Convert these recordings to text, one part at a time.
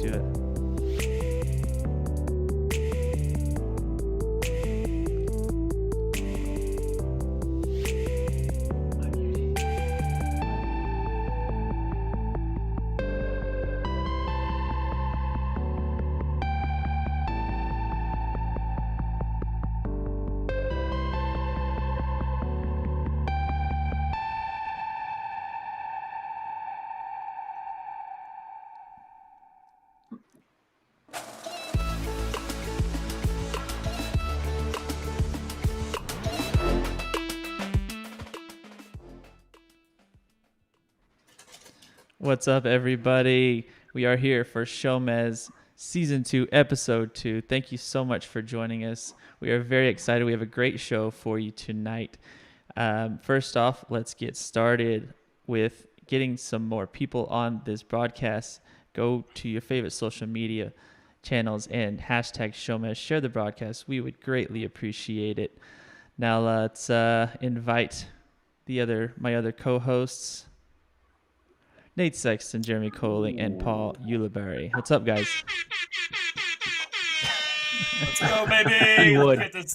do it. What's up, everybody? We are here for SHOWMEZ Season 2, Episode 2. Thank you so much for joining us. We are very excited. We have a great show for you tonight. First off, let's get started with getting some more people on this broadcast. Go to your favorite social media channels and hashtag SHOWMEZ. Share the broadcast. We would greatly appreciate it. Now let's invite my other co-hosts, Nate Sexton, Jeremy Koling, and Paul Ulibarri. What's up, guys? Let's go, baby.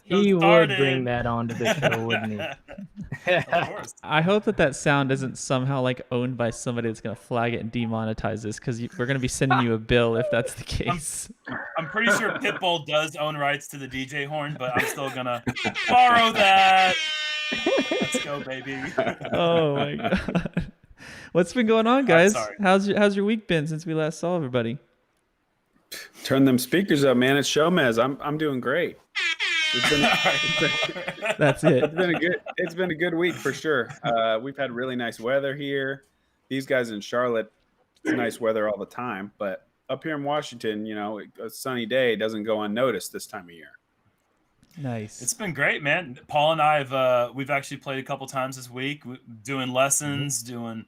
He would bring that onto the show, wouldn't he? Of course. I hope that sound isn't somehow like owned by somebody that's going to flag it and demonetize this, because we're going to be sending you a bill if that's the case. I'm pretty sure Pitbull does own rights to the DJ horn, but I'm still going to borrow that. Let's go, baby. Oh, my God. What's been going on, guys? Sorry. How's your week been since we last saw everybody? Turn them speakers up, man. It's SHOWMEZ. I'm doing great. That's it. It's been a good week for sure. We've had really nice weather here. These guys in Charlotte, it's nice weather all the time. But up here in Washington, a sunny day doesn't go unnoticed this time of year. Nice. It's been great, man. Paul and I we've actually played a couple times this week, doing lessons, doing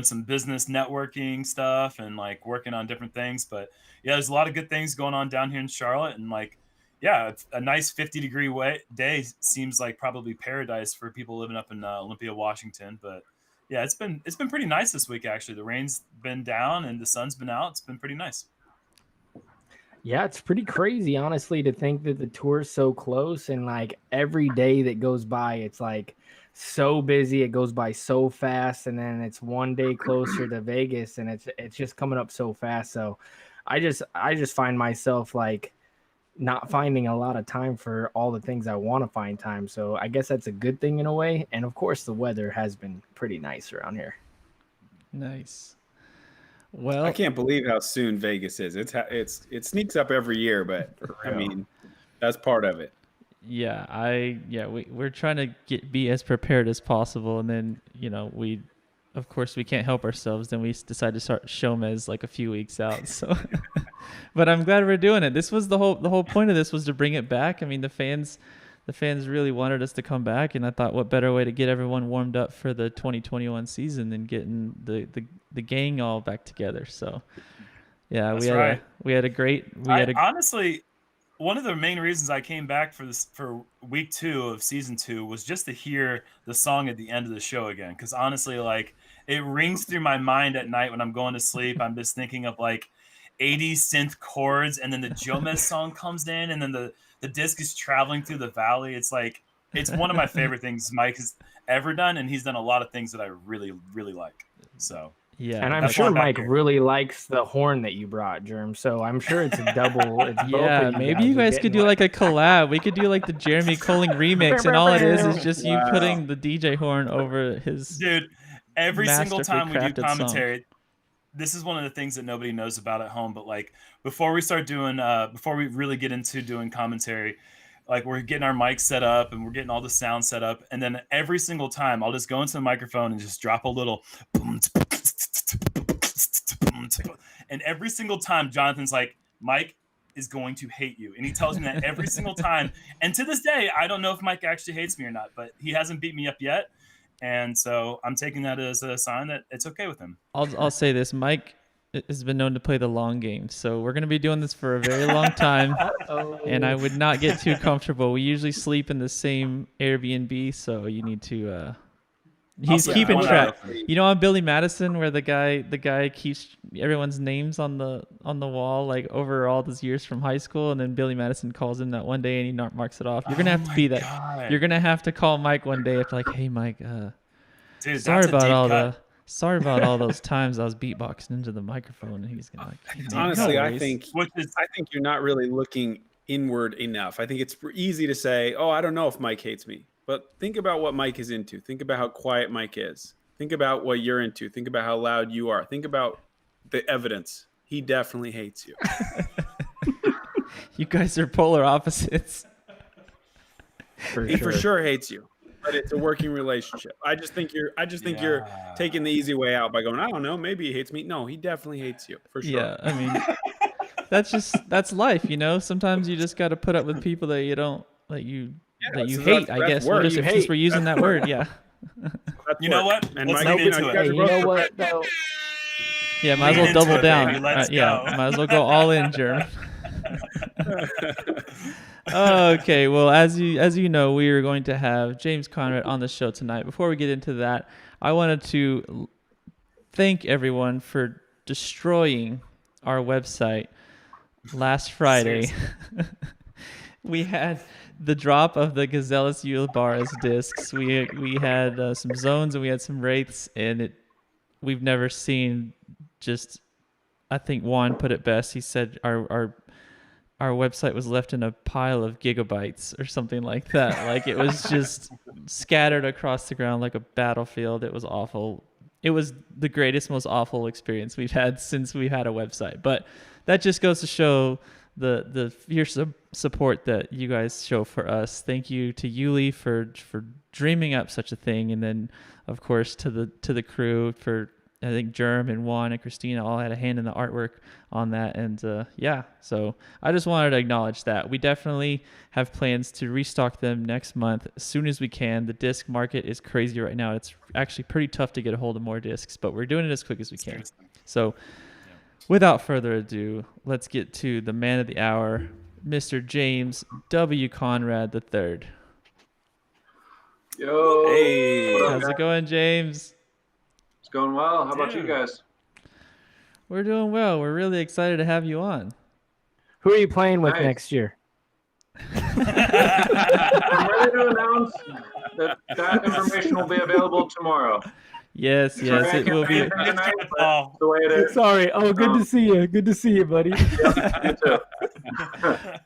some business networking stuff, and like working on different things. But yeah, there's a lot of good things going on down here in Charlotte, and like, yeah, a nice 50-degree day seems like probably paradise for people living up in Olympia, Washington. But yeah, it's been pretty nice this week, actually. The rain's been down and the sun's been out. It's been pretty nice. Yeah, it's pretty crazy, honestly, to think that the tour's so close, and like every day that goes by, it's like so busy. It goes by so fast, and then it's one day closer to Vegas, and it's just coming up so fast. So I just find myself like not finding a lot of time for all the things I want to find time. So I guess that's a good thing in a way. And of course, the weather has been pretty nice around here. Nice. Well, I can't believe how soon Vegas is. It sneaks up every year, but I mean, that's part of it. Yeah, we're trying to be as prepared as possible, and then of course we can't help ourselves. Then we decide to start SHOWMEZ like a few weeks out. So, but I'm glad we're doing it. This was the whole point of this was to bring it back. I mean, the fans really wanted us to come back, and I thought, what better way to get everyone warmed up for the 2021 season than getting the gang all back together. So, yeah, we had a great. Honestly, one of the main reasons I came back for week 2 of season 2 was just to hear the song at the end of the show again. Because honestly, like, it rings through my mind at night when I'm going to sleep. I'm just thinking of like 80s synth chords, and then the Jomez song comes in, and then the disc is traveling through the valley. It's like, it's one of my favorite things Mike has ever done, and he's done a lot of things that I really, really like. So yeah, and I'm sure Mike really likes the horn that you brought, Jerm. So I'm sure it's a double. It's yeah, maybe you guys could do like a collab. We could do like the Jeremy Koling remix, and all it is just you putting the DJ horn over his. Dude, every single time we do commentary. Song. This is one of the things that nobody knows about at home, but like before we really get into doing commentary, like we're getting our mics set up and we're getting all the sound set up. And then every single time I'll just go into the microphone and just drop a little, and every single time Jonathan's like, Mike is going to hate you. And he tells me that every single time. And to this day, I don't know if Mike actually hates me or not, but he hasn't beat me up yet. And so I'm taking that as a sign that it's okay with him. I'll say this. Mike has been known to play the long game. So we're going to be doing this for a very long time. And I would not get too comfortable. We usually sleep in the same Airbnb. So you need to He's Also, keeping one track. out of- You know, on Billy Madison, where the guy keeps everyone's names on the wall, like over all those years from high school, and then Billy Madison calls him that one day and he marks it off. You're gonna have to be that. God. You're gonna have to call Mike one day after, like, hey Mike, Dude, sorry that's a about deep all cut. all those times I was beatboxing into the microphone, and he's gonna like. Hey, man, Honestly, no I worries. think Which is you're not really looking inward enough. I think it's easy to say, "Oh, I don't know if Mike hates me," but think about what Mike is into. Think about how quiet Mike is. Think about what you're into. Think about how loud you are. Think about the evidence. He definitely hates you. You guys are polar opposites. He for sure hates you, but it's a working relationship. I just think you're taking the easy way out by going, I don't know, maybe he hates me. No, he definitely hates you for sure. Yeah, I mean, that's life, you know. Sometimes you just got to put up with people that you don't that you so hate. that's I guess work. since we're using that word, yeah. That's You know work. what? And Let's Mike, get into you it. guys Hey, are you both know what professionals. though? Yeah, might as well Lean into double it, down. baby. Let's Yeah, go. might as well go all in, Jerm. Okay, well, as you know, we are going to have James Conrad on the show tonight. Before we get into that, I wanted to thank everyone for destroying our website last Friday. We had the drop of the Gazellus Ulibarri discs. We had some zones and we had some wraiths, and we've never seen just. I think Juan put it best. He said our website was left in a pile of gigabytes or something like that. Like it was just scattered across the ground like a battlefield. It was awful. It was the greatest, most awful experience we've had since we had a website. But that just goes to show the fierce support that you guys show for us. Thank you to Uli for dreaming up such a thing, and then of course to the crew for. I think Jerm and Juan and Christina all had a hand in the artwork on that. And so I just wanted to acknowledge that. We definitely have plans to restock them next month as soon as we can. The disc market is crazy right now. It's actually pretty tough to get a hold of more discs, but we're doing it as quick as we can. Seriously. So without further ado, let's get to the man of the hour, Mr. James W. Conrad III. Yo, Hey. what up, How's guys? it going, James? It's going well. How about you Dude. guys? We're doing well. We're really excited to have you on. Who are you playing with Nice. next year? I'm ready to announce that information will be available tomorrow. Yes, Sorry, I it can't will say be. it tonight, but Paul. the way it is. Sorry. Oh, good to see you. Good to see you, buddy. You too.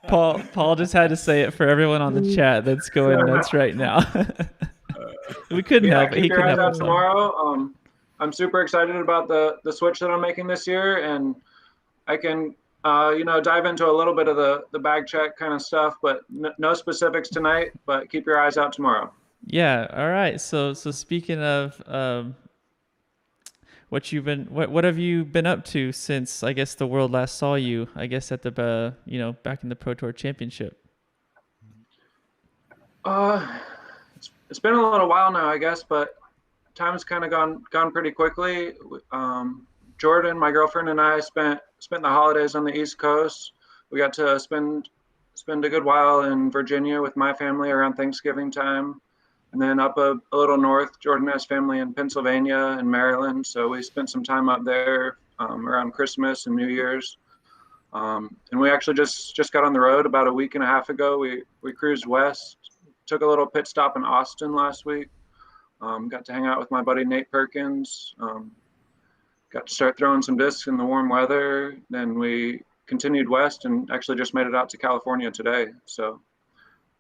Paul just had to say it for everyone on the chat that's going nuts right now. We couldn't Yeah, help it. keep He your couldn't eyes help out himself. tomorrow. I'm super excited about the switch that I'm making this year, and I can dive into a little bit of the bag check kind of stuff, but no specifics tonight. But keep your eyes out tomorrow. Yeah. All right. So speaking of what have you been up to since I guess the world last saw you? I guess at the back in the Pro Tour Championship. It's been a little while now, I guess, but time's kind of gone pretty quickly. Jordan, my girlfriend, and I spent the holidays on the East Coast. We got to spend a good while in Virginia with my family around Thanksgiving time, and then up a little north. Jordan has family in Pennsylvania and Maryland, so we spent some time up there around Christmas and New Year's. And we actually just got on the road about a week and a half ago. We cruised west, took a little pit stop in Austin last week. Got to hang out with my buddy Nate Perkins. Got to start throwing some discs in the warm weather. Then we continued west and actually just made it out to California today. So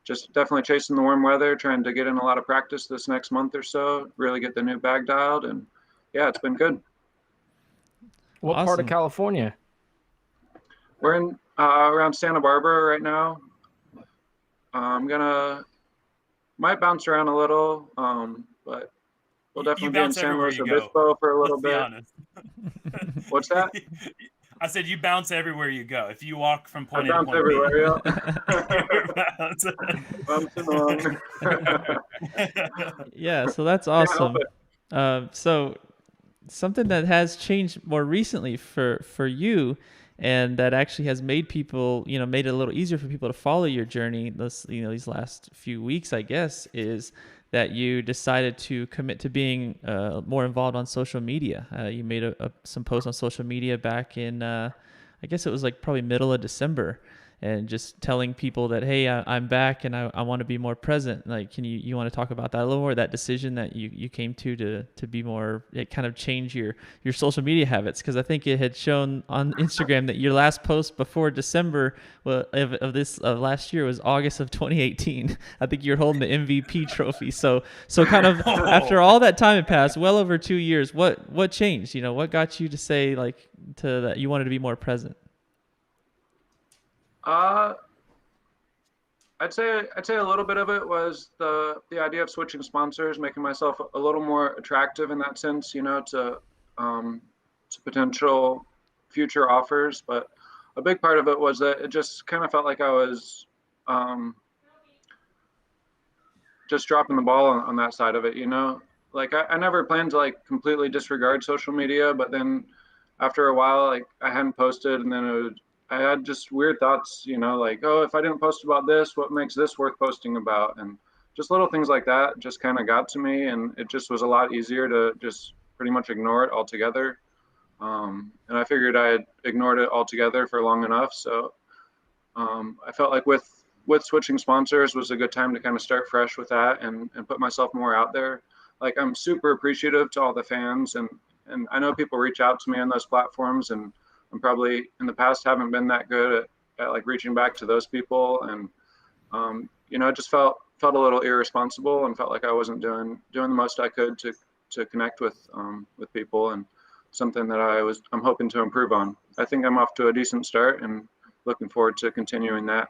just definitely chasing the warm weather, trying to get in a lot of practice this next month or so, really get the new bag dialed. And yeah, it's been good. What part Awesome. of California? We're in around Santa Barbara right now. Might bounce around a little, but we'll You definitely be in bounce San everywhere Luis you go. Obispo for a little Let's be bit. honest. What's that? I said you bounce everywhere you go. If you walk from I point A to bounce point everywhere. B. Yeah. Yeah. So that's Can't help awesome. So something that has changed more recently for you, and that actually has made people, made it a little easier for people to follow your journey. These last few weeks, I guess, is that you decided to commit to being more involved on social media. You made some posts on social media back in, I guess it was like probably middle of December, and just telling people that, hey, I'm back and I want to be more present. Like, can you want to talk about that a little more, that decision that you came to be more, it kind of change your social media habits? Because I think it had shown on Instagram that your last post before December of last year was August of 2018. I think you're holding the MVP trophy. So kind of after all that time had passed, well over 2 years, what changed? You know, what got you to say that you wanted to be more present? I'd say a little bit of it was the idea of switching sponsors, making myself a little more attractive in that sense, you know, to potential future offers. But a big part of it was that it just kind of felt like I was just dropping the ball on that side of it, you know. Like I never planned to like completely disregard social media, but then after a while, like I hadn't posted, and then I had just weird thoughts, you know, like, oh, if I didn't post about this, what makes this worth posting about? And just little things like that just kind of got to me, and it just was a lot easier to just pretty much ignore it altogether. And I figured I had ignored it altogether for long enough. So I felt like with switching sponsors was a good time to kind of start fresh with that and put myself more out there. Like, I'm super appreciative to all the fans, and I know people reach out to me on those platforms, and I'm probably in the past haven't been that good at like reaching back to those people. And, you know, it just felt a little irresponsible and felt like I wasn't doing the most I could to connect with people, and something that I'm hoping to improve on. I think I'm off to a decent start and looking forward to continuing that.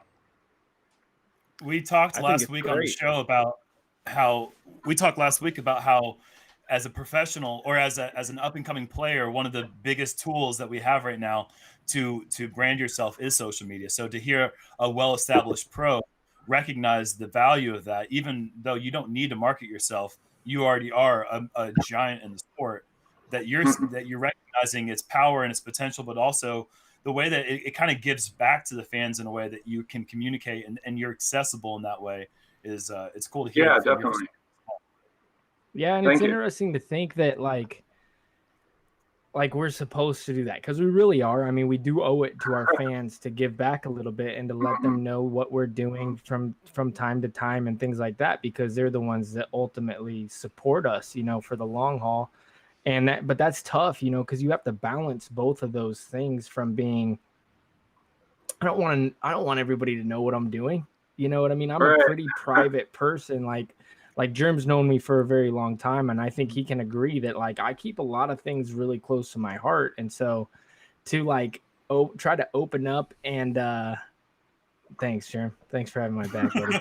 We talked last week on the show about how as a professional or as an up and coming player, one of the biggest tools that we have right now to brand yourself is social media. So to hear a well-established pro recognize the value of that, even though you don't need to market yourself, you already are a giant in the sport, that you're recognizing its power and its potential, but also the way that it kind of gives back to the fans in a way that you can communicate and you're accessible in that way is it's cool to hear. Yeah, definitely. Yeah, and it's interesting to think that like we're supposed to do that, because we really are. I mean, we do owe it to our fans to give back a little bit and to let them know what we're doing from time to time and things like that, because they're the ones that ultimately support us, you know, for the long haul. But that's tough, you know, because you have to balance both of those things from being, I don't want everybody to know what I'm doing. You know what I mean? I'm a pretty private person. Like Jerm's known me for a very long time, and I think he can agree that like I keep a lot of things really close to my heart. And so to like try to open up and thanks, Jerm. Thanks for having my back, buddy.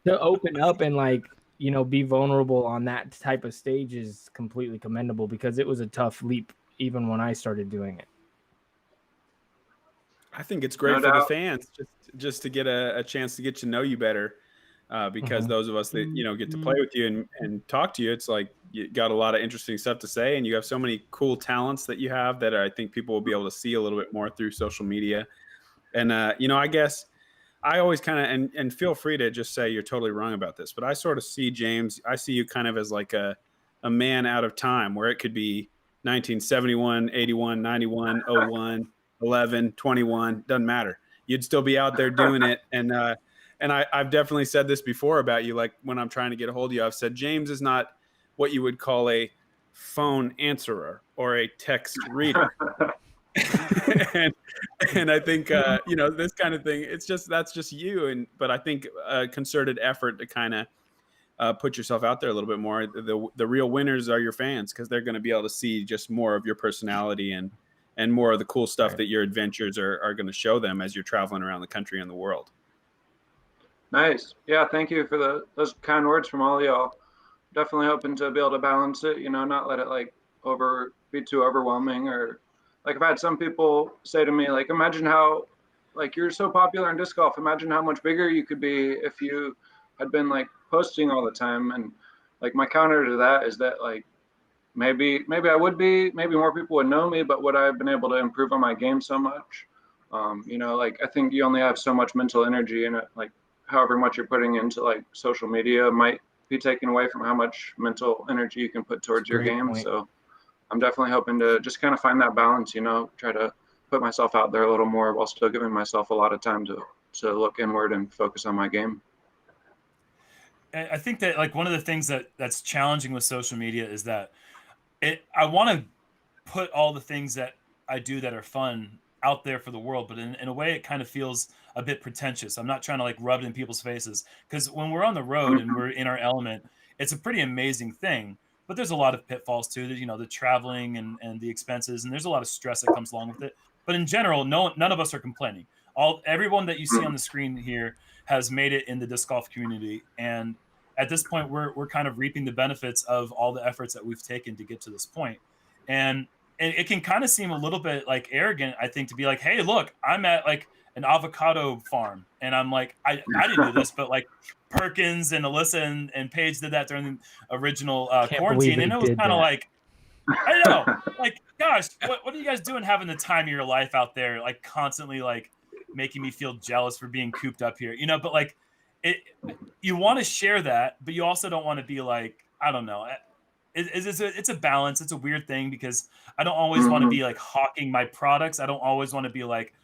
To open up and like, you know, be vulnerable on that type of stage is completely commendable, because it was a tough leap even when I started doing it. I think it's great for the fans just to get a chance to get to know you better. Because those of us that, you know, get to play with you and talk to you, it's like you got a lot of interesting stuff to say, and you have so many cool talents that you have that I think people will be able to see a little bit more through social media. And, you know, I guess I always kind of, and feel free to just say you're totally wrong about this, but I sort of see James, I see you kind of as like a man out of time, where it could be 1971, 81, 91, 01, 11, 21, doesn't matter. You'd still be out there doing it. And I've definitely said this before about you. Like when I'm trying to get a hold of you, I've said James is not what you would call a phone answerer or a text reader. and I think, you know, this kind of thing, that's just you. But I think a concerted effort to kind of put yourself out there a little bit more. The real winners are your fans, because they're going to be able to see just more of your personality and more of the cool stuff that your adventures are going to show them as you're traveling around the country and the world. Nice. Yeah, thank you for those kind words from all of y'all. Definitely hoping to be able to balance it, you know, not let it like be too overwhelming. Or like I've had some people say to me, like, imagine how, like, you're so popular in disc golf, imagine how much bigger you could be if you had been like posting all the time. And like my counter to that is that like maybe I would be, maybe more people would know me, but would I have been able to improve on my game so much? You know, like I think you only have so much mental energy in it, like however much you're putting into like social media might be taken away from how much mental energy you can put towards your game. Point. So I'm definitely hoping to just kind of find that balance, try to put myself out there a little more while still giving myself a lot of time to look inward and focus on my game. I think that like one of the things that's challenging with social media is that I want to put all the things that I do that are fun out there for the world, but in a way it kind of feels a bit pretentious. I'm not trying to like rub it in people's faces, because when we're on the road and we're in our element, it's a pretty amazing thing. But there's a lot of pitfalls too, the traveling and the expenses, and there's a lot of stress that comes along with it. But in general, none of us are complaining. Everyone that you see on the screen here has made it in the disc golf community, and at this point, we're kind of reaping the benefits of all the efforts that we've taken to get to this point. And it can kind of seem a little bit like arrogant, I think, to be like, hey, look, I'm at like an avocado farm, and I'm like, I didn't do this, but like Perkins and Alyssa and Paige did that during the original quarantine, and it was kind of like, I know, like, gosh, what are you guys doing having the time of your life out there, like constantly like making me feel jealous for being cooped up here, but like you want to share that, but you also don't want to be like, I don't know. It's a balance. It's a weird thing, because I don't always want to be like hawking my products. I don't always want to be like,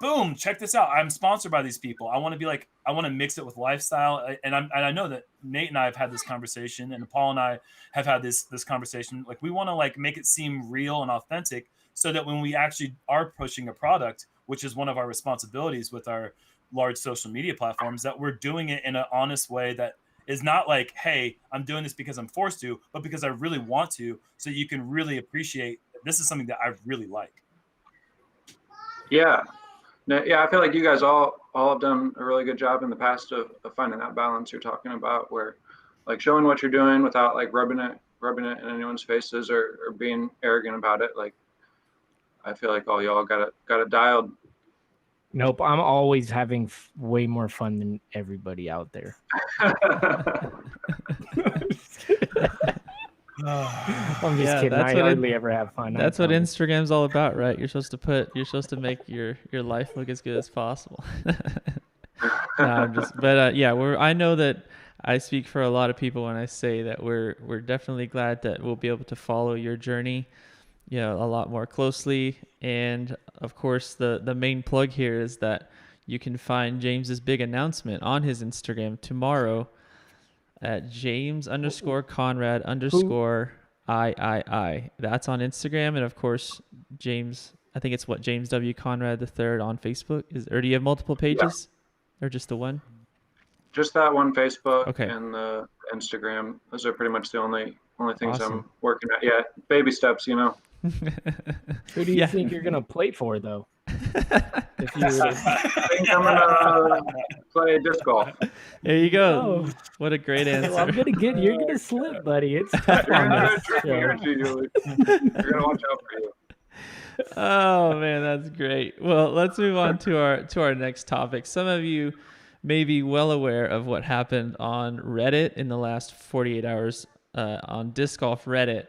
boom, check this out, I'm sponsored by these people. I want to be like, I want to mix it with lifestyle. And I know that Nate and I have had this conversation, and Paul and I have had this conversation. Like, we want to like make it seem real and authentic, so that when we actually are pushing a product, which is one of our responsibilities with our large social media platforms, that we're doing it in an honest way that is not like, hey, I'm doing this because I'm forced to, but because I really want to, so you can really appreciate that this is something that I really like. Yeah. I feel like you guys all have done a really good job in the past of finding that balance you're talking about, where like showing what you're doing without like rubbing it in anyone's faces or being arrogant about it. Like, I feel like all y'all got it dialed. Nope, I'm always having way more fun than everybody out there. I'm just kidding. I hardly ever have fun. That's what Instagram's all about, right? You're supposed to make your life look as good as possible. I know that I speak for a lot of people when I say that we're definitely glad that we'll be able to follow your journey, a lot more closely. And of course, the main plug here is that you can find James's big announcement on his Instagram tomorrow at James_Conrad_III. That's on Instagram. And of course, James, I think it's James W. Conrad III on Facebook. Or do you have multiple pages? Or just the one? Just that one, Facebook and the Instagram. Those are pretty much the only things I'm working at. Yeah, baby steps, Who do you think you're gonna play for, though? If you I think I'm gonna play disc golf. There you go. Oh. What a great answer. Well, you're gonna slip, buddy. It's tough. You're gonna watch out for you. Oh man, that's great. Well, let's move on to our next topic. Some of you may be well aware of what happened on Reddit in the last 48 hours on disc golf Reddit.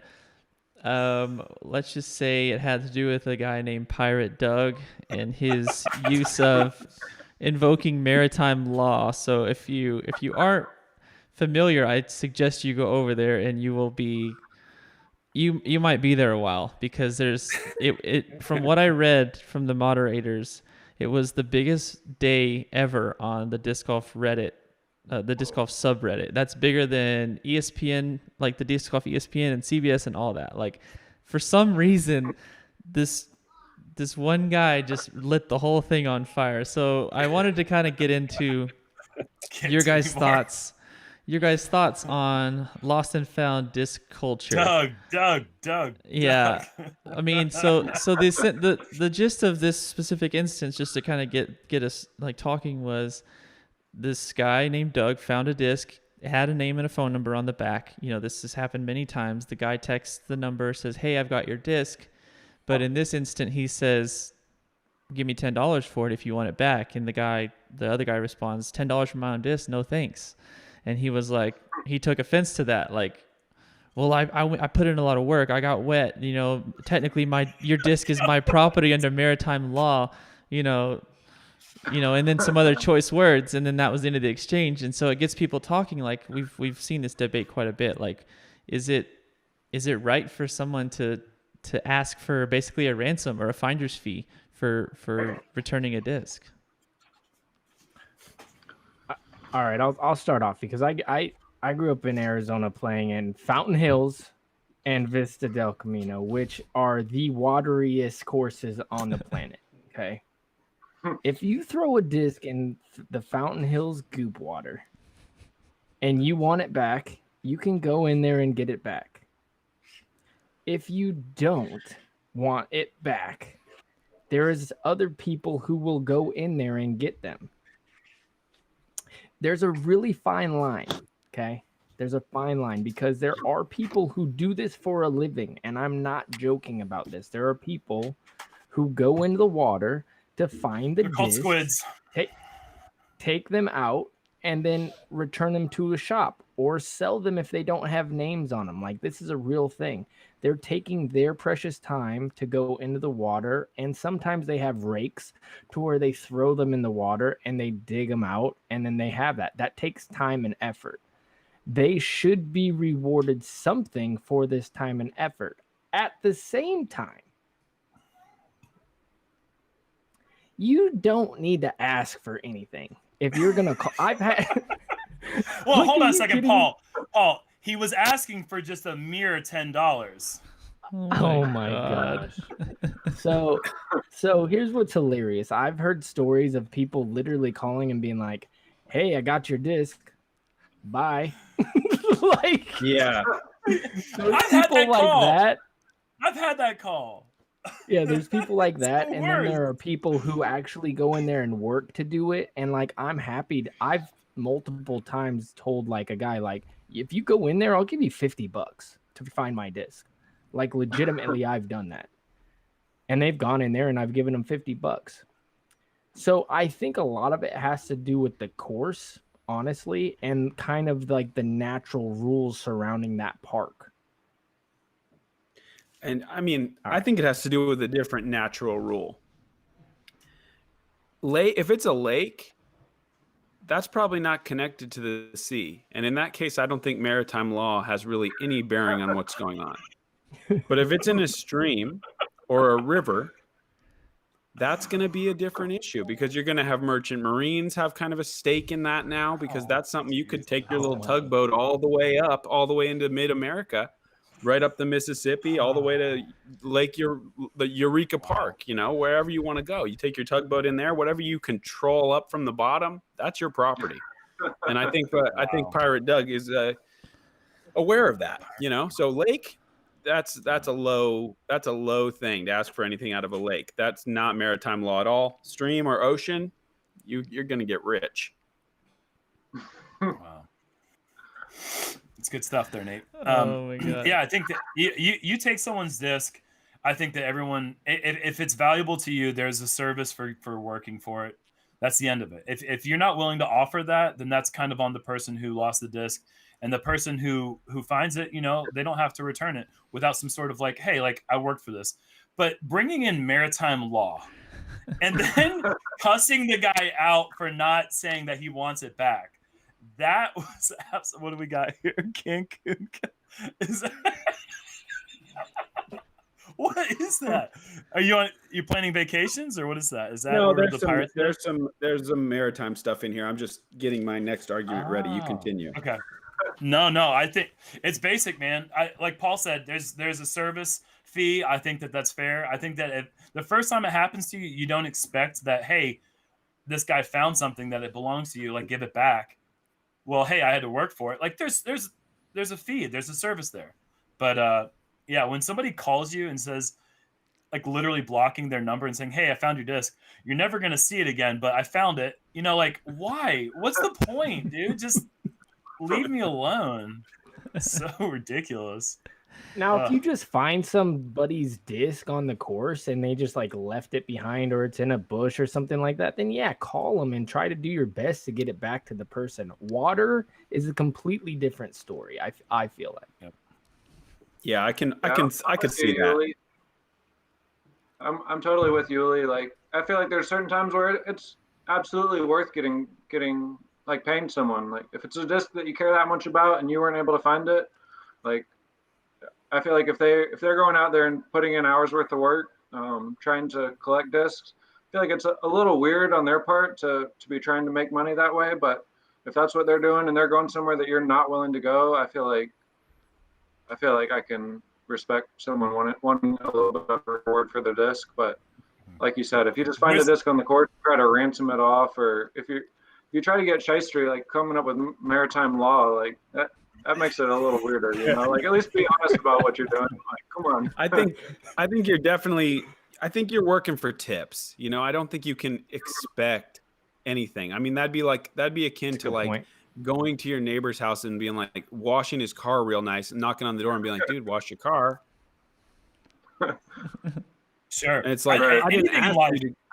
Let's just say it had to do with a guy named Pirate Doug and his use of invoking maritime law. So if you aren't familiar, I'd suggest you go over there, and you will be you might be there a while, because there's it from what I read from the moderators, it was the biggest day ever on the disc golf Reddit. The disc golf subreddit. That's bigger than ESPN, like the disc golf ESPN and CBS and all that. Like, for some reason, this one guy just lit the whole thing on fire. So I wanted to kind of get into your guys' thoughts on lost and found disc culture. Doug. Yeah. I mean, so the gist of this specific instance, just to kind of get us like talking, was this guy named Doug found a disc. It had a name and a phone number on the back. This has happened many times. The guy texts the number, says, "Hey, I've got your disc." But in this instant, he says, "Give me $10 for it if you want it back." And the other guy responds, $10 for my own disc? No, thanks. And he was like, he took offense to that. Like, well, I put in a lot of work. I got wet. Technically your disc is my property under maritime law. and then some other choice words, and then that was the end of the exchange. And so it gets people talking. Like we've seen this debate quite a bit. Like, is it right for someone to ask for basically a ransom or a finder's fee for returning a disc? All right, I'll start off because I grew up in Arizona playing in Fountain Hills and Vista del Camino, which are the wateriest courses on the planet. Okay. If you throw a disc in the Fountain Hills goop water and you want it back, you can go in there and get it back. If you don't want it back, there is other people who will go in there and get them. There's a really fine line, okay? There's a fine line because there are people who do this for a living, and I'm not joking about this. There are people who go into the water to find the They're called discs, squids. take them out, and then return them to a shop or sell them if they don't have names on them. Like, this is a real thing. They're taking their precious time to go into the water, and sometimes they have rakes to where they throw them in the water and they dig them out, and then they have that. That takes time and effort. They should be rewarded something for this time and effort. At the same time, you don't need to ask for anything. If you're going to call, I've had. Well, hold on a second, Paul. Paul, he was asking for just a mere $10. Oh my gosh. So here's what's hilarious. I've heard stories of people literally calling and being like, "Hey, I got your disc. Bye." Like, Yeah. there's I've had people that like call. that. I've had that call. Yeah, there's people like that, the and then there worst. are people who actually go in there and work to do it. And like, I'm happy. I've multiple times told like a guy, like, if you go in there, I'll give you $50 to find my disc. Like, legitimately, I've done that, and they've gone in there and I've given them $50. So I think a lot of it has to do with the course, honestly, and kind of like the natural rules surrounding that park. And I mean, I think it has to do with a different natural rule. If it's a lake, that's probably not connected to the sea. And in that case, I don't think maritime law has really any bearing on what's going on. But if it's in a stream or a river, that's going to be a different issue because you're going to have merchant marines have kind of a stake in that now, because that's something you could take your little tugboat all the way up, all the way into mid-America, right up the Mississippi, all the way to the Eureka Park, wherever you want to go. You take your tugboat in there, whatever you control up from the bottom, that's your property. And I think Pirate Doug is aware of that, So lake, that's a low thing to ask for anything out of a lake. That's not maritime law at all. Stream or ocean, you're going to get rich. Wow. It's good stuff there, Nate. Oh my god. Yeah, I think that you take someone's disc. I think that everyone, if it's valuable to you, there's a service for working for it. That's the end of it. If you're not willing to offer that, then that's kind of on the person who lost the disc, and the person who finds it. They don't have to return it without some sort of like, hey, like, I worked for this. But bringing in maritime law and then cussing the guy out for not saying that he wants it back. That was what do we got here? Cancun. What is that? Are you planning vacations, or what is that? Is that no? There's some maritime stuff in here. I'm just getting my next argument ready. You continue. Okay. No. I think it's basic, man. Like Paul said, there's a service fee. I think that's fair. I think that if the first time it happens to you, you don't expect that. Hey, this guy found something that it belongs to you. Like, give it back. Well, hey, I had to work for it. Like, there's a fee, there's a service there. But yeah, when somebody calls you and says, like, literally blocking their number and saying, hey, I found your disc, you're never gonna see it again, but I found it. Like, why? What's the point, dude? Just leave me alone. So ridiculous. Now, if you just find somebody's disc on the course and they just like left it behind, or it's in a bush or something like that, then yeah, call them and try to do your best to get it back to the person. Water is a completely different story. I feel like. Yep. Yeah, I can see that. I'm totally with you, Uli. Like, I feel like there's certain times where it's absolutely worth getting like paying someone. Like if it's a disc that you care that much about and you weren't able to find it, like I feel like if they're going out there and putting in hours worth of work, trying to collect discs, I feel like it's a little weird on their part to be trying to make money that way. But if that's what they're doing and they're going somewhere that you're not willing to go, I feel like I can respect someone wanting a little bit of a reward for the disc. But like you said, if you just find a disc on the court, try to ransom it off, or if you try to get shystery, like coming up with maritime law, like that makes it a little weirder, you know. Like at least be honest about what you're doing. Like, come on. I think you're definitely. I think you're working for tips. You know, I don't think you can expect anything. I mean, that'd be akin to like point. going to your neighbor's house and being like washing his car real nice and knocking on the door and being like, dude, wash your car. Sure. And it's like, Right. I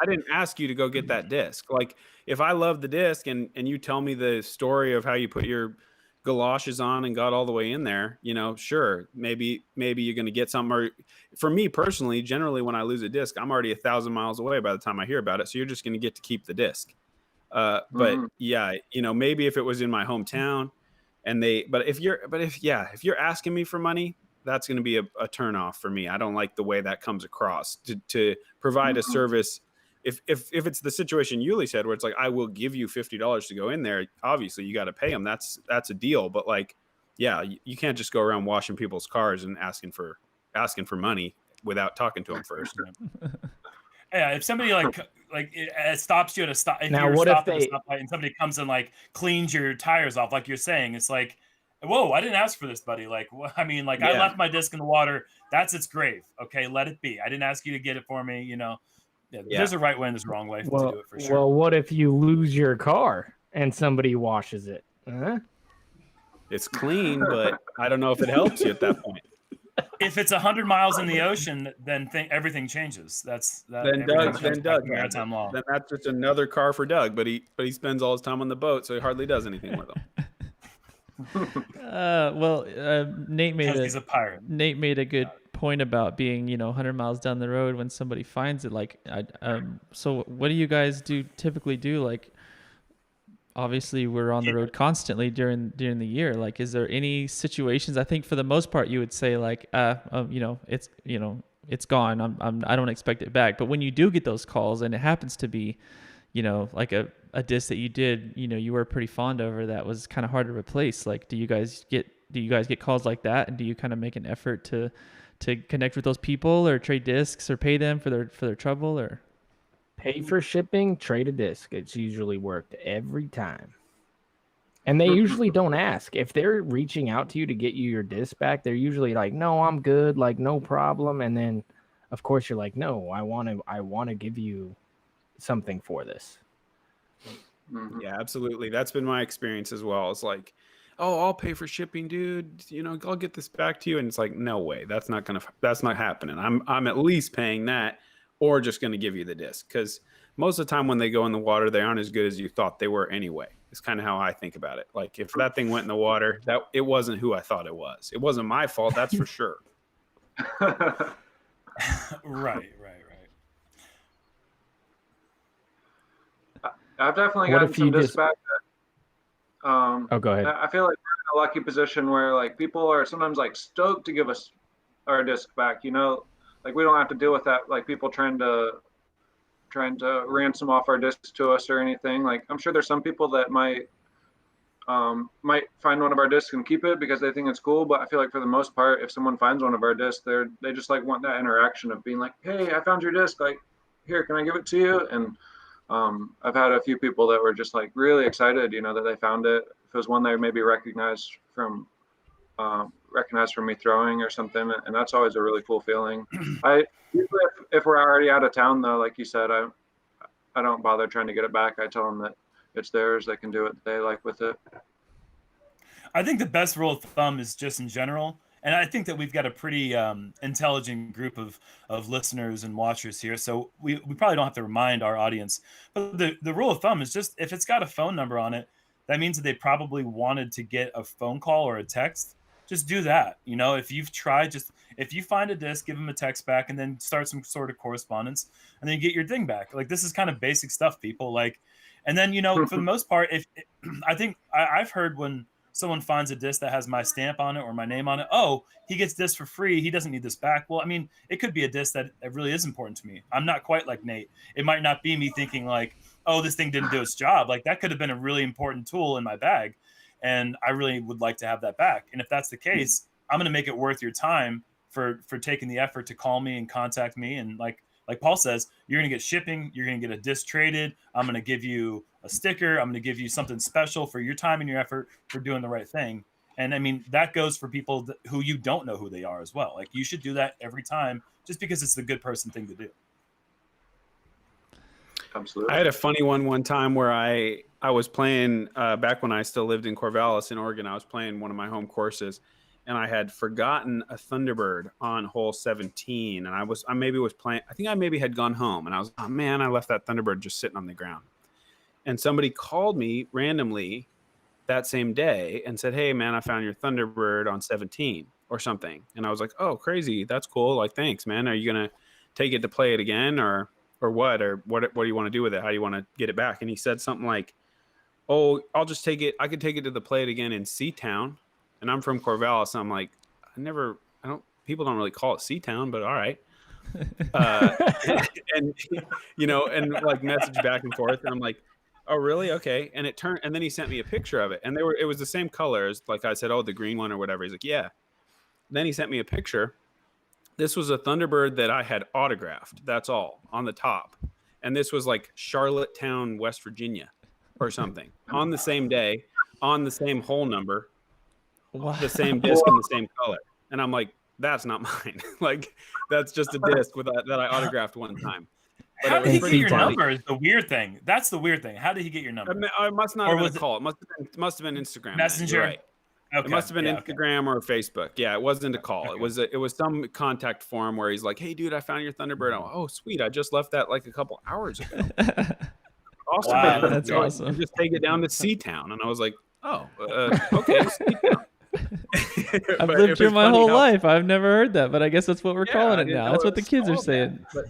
didn't ask you to go get that disc. Like if I love the disc and you tell me the story of how you put your galoshes on and got all the way in there, you know, sure, maybe you're going to get something. Or for me personally, generally when I lose a disc, I'm already 1,000 miles away by the time I hear about it. So you're just going to get to keep the disc. But yeah, you know, maybe if it was in my hometown and if you're asking me for money, that's going to be a turn off for me. I don't like the way that comes across to provide a service. If it's the situation Yuli said, where it's like, I will give you $50 to go in there. Obviously you got to pay them. That's a deal. But like, yeah, you can't just go around washing people's cars and asking for money without talking to them first. Yeah, if somebody it stops you at a stop, if Now, you're what if stopped at a they- stoplight and somebody comes and like cleans your tires off, like you're saying, it's like, whoa, I didn't ask for this, buddy. Like, I mean, like I Yeah. left my disc in the water. That's its grave. Okay, let it be. I didn't ask you to get it for me. You know, Yeah. there's a right way and there's a wrong way to do it for sure. Well, what if you lose your car and somebody washes it? Huh? It's clean, but I don't know if it helps you at that point. If it's 100 miles in the ocean, then everything changes. Then Doug, maritime law. then that's just another car for Doug, but he spends all his time on the boat, so he hardly does anything with them. Nate Because he's a pirate. Nate made a good point about being, 100 miles down the road when somebody finds it. Like, so what do you guys typically do? Like, obviously we're on the road constantly during the year. Like, is there any situations? I think for the most part you would say like, it's gone. I don't expect it back. But when you do get those calls and it happens to be, like a disc that you did, you were pretty fond of, or that was kind of hard to replace. Like, do you guys get calls like that? And do you kind of make an effort to connect with those people or trade discs or pay them for their trouble, or Pay for shipping, trade a disc. It's usually worked every time. And they usually don't ask. If they're reaching out to you to get you your disc back, they're usually like, no, I'm good, like no problem. And then of course you're like, no, I want to give you something for this. Yeah, absolutely. That's been my experience as well. It's like, oh, I'll pay for shipping, dude. I'll get this back to you. And it's like, no way. That's not happening. I'm at least paying that, or just going to give you the disc. Because most of the time when they go in the water, they aren't as good as you thought they were anyway. It's kind of how I think about it. Like if that thing went in the water, that it wasn't who I thought it was. It wasn't my fault. That's for sure. Right. I've definitely What gotten if you some discs just- back. Oh, go ahead. I feel like we're in a lucky position where like people are sometimes like stoked to give us our disc back. Like we don't have to deal with that. Like people trying to ransom off our discs to us or anything. Like I'm sure there's some people that might find one of our discs and keep it because they think it's cool. But I feel like for the most part, if someone finds one of our discs, they just like want that interaction of being like, hey, I found your disc. Like, here, can I give it to you? And I've had a few people that were just like really excited, that they found it. If it was one they maybe recognized from me throwing or something, and that's always a really cool feeling. Usually if we're already out of town though, like you said, I don't bother trying to get it back. I tell them that it's theirs. They can do what they like with it. I think the best rule of thumb is just in general, and I think that we've got a pretty intelligent group of listeners and watchers here, so we probably don't have to remind our audience. But the rule of thumb is just if it's got a phone number on it, that means that they probably wanted to get a phone call or a text. Just do that. If you've tried, if you find a disc, give them a text back, and then start some sort of correspondence, and then you get your thing back. Like, this is kind of basic stuff, people. Like, and then, you know, for the most part, if I think I've heard when someone finds a disc that has my stamp on it or my name on it, oh, he gets this for free, he doesn't need this back. Well, I mean, it could be a disc that really is important to me. I'm not quite like Nate. It might not be me thinking like, oh, this thing didn't do its job. Like, that could have been a really important tool in my bag, and I really would like to have that back. And if that's the case, I'm going to make it worth your time for taking the effort to call me and contact me. And like Paul says, you're going to get shipping, you're going to get a disc traded. I'm going to give you a sticker. I'm going to give you something special for your time and your effort for doing the right thing. And I mean, that goes for people who you don't know who they are as well. Like, you should do that every time, just because it's the good person thing to do. Absolutely. I had a funny one time where I was playing back when I still lived in Corvallis in Oregon. I was playing one of my home courses, and I had forgotten a Thunderbird on hole 17. And I maybe was playing. I think I maybe had gone home, and I was, oh man, I left that Thunderbird just sitting on the ground. And somebody called me randomly that same day and said, hey man, I found your Thunderbird on 17 or something. And I was like, oh, crazy, that's cool. Like, thanks, man. Are you gonna take it to play it again, or what do you want to do with it? How do you want to get it back? And he said something like, oh, I'll just take it. I could take it to the play it again in Seatown. And I'm from Corvallis. And I'm like, people don't really call it Seatown, but all right. And, you know, and like message back and forth. And I'm like, oh, really? Okay. And and then he sent me a picture of it. And it was the same colors. Like I said, oh, the green one or whatever. He's like, yeah. Then he sent me a picture. This was a Thunderbird that I had autographed. That's all on the top. And this was like Charlottetown, West Virginia or something on the same day, on the same hole number, the same disc in the same color. And I'm like, that's not mine. Like, that's just a disc that I autographed one time. But how did he get your number? Is the weird thing. That's the weird thing. How did he get your number? I must not have been a call. It must have been Instagram. Messenger. Right. Okay. It must have been Instagram or Facebook. Yeah, it wasn't a call. Okay. It was some contact form where he's like, hey, dude, I found your Thunderbird. I'm like, oh, sweet. I just left that like a couple hours ago. Awesome. Wow, that's awesome. Just take it down to Seatown. And I was like, oh, okay. I've lived here my whole life. I've never heard that, but I guess that's what we're calling it now. That's what the kids are saying. But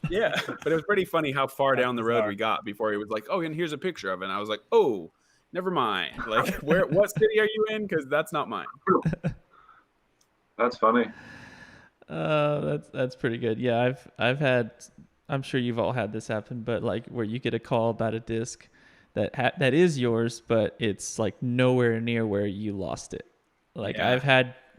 it was pretty funny how far down the road we got before he was like, oh, and here's a picture of it. And I was like, oh, never mind. Like, what city are you in? Because that's not mine. That's funny. That's pretty good. Yeah, I've had. I'm sure you've all had this happen, but like where you get a call about a disc that is yours, but it's like nowhere near where you lost it. Like, yeah.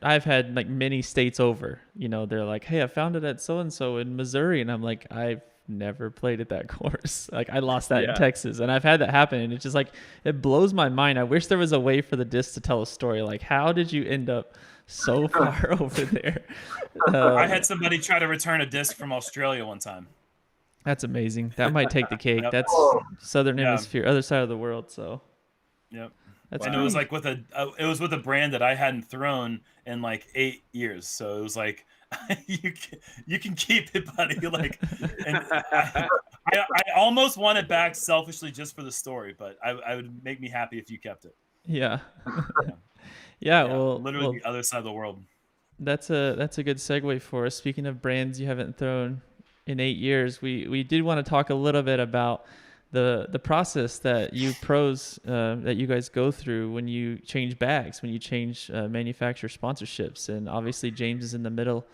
I've had like many states over. You know, they're like, hey, I found it at so and so in Missouri, and I'm like, I've never played at that course. Like, I lost that in Texas, and I've had that happen, and it's just like, it blows my mind. I wish there was a way for the disc to tell a story. Like, how did you end up so far over there? I had somebody try to return a disc from Australia one time. That's amazing. That might take the cake. Yep. That's Southern Hemisphere, other side of the world. So, yep. That's and it was like with a brand that I hadn't thrown in like 8 years. So it was like, you can keep it, buddy. Like, and I almost want it back selfishly just for the story, but I would make me happy if you kept it. Yeah. Yeah. Well, literally the other side of the world. That's a good segue for us. Speaking of brands you haven't thrown in 8 years, we did want to talk a little bit about the process that you pros that you guys go through when you change bags, when you change manufacturer sponsorships. And obviously James is in the middle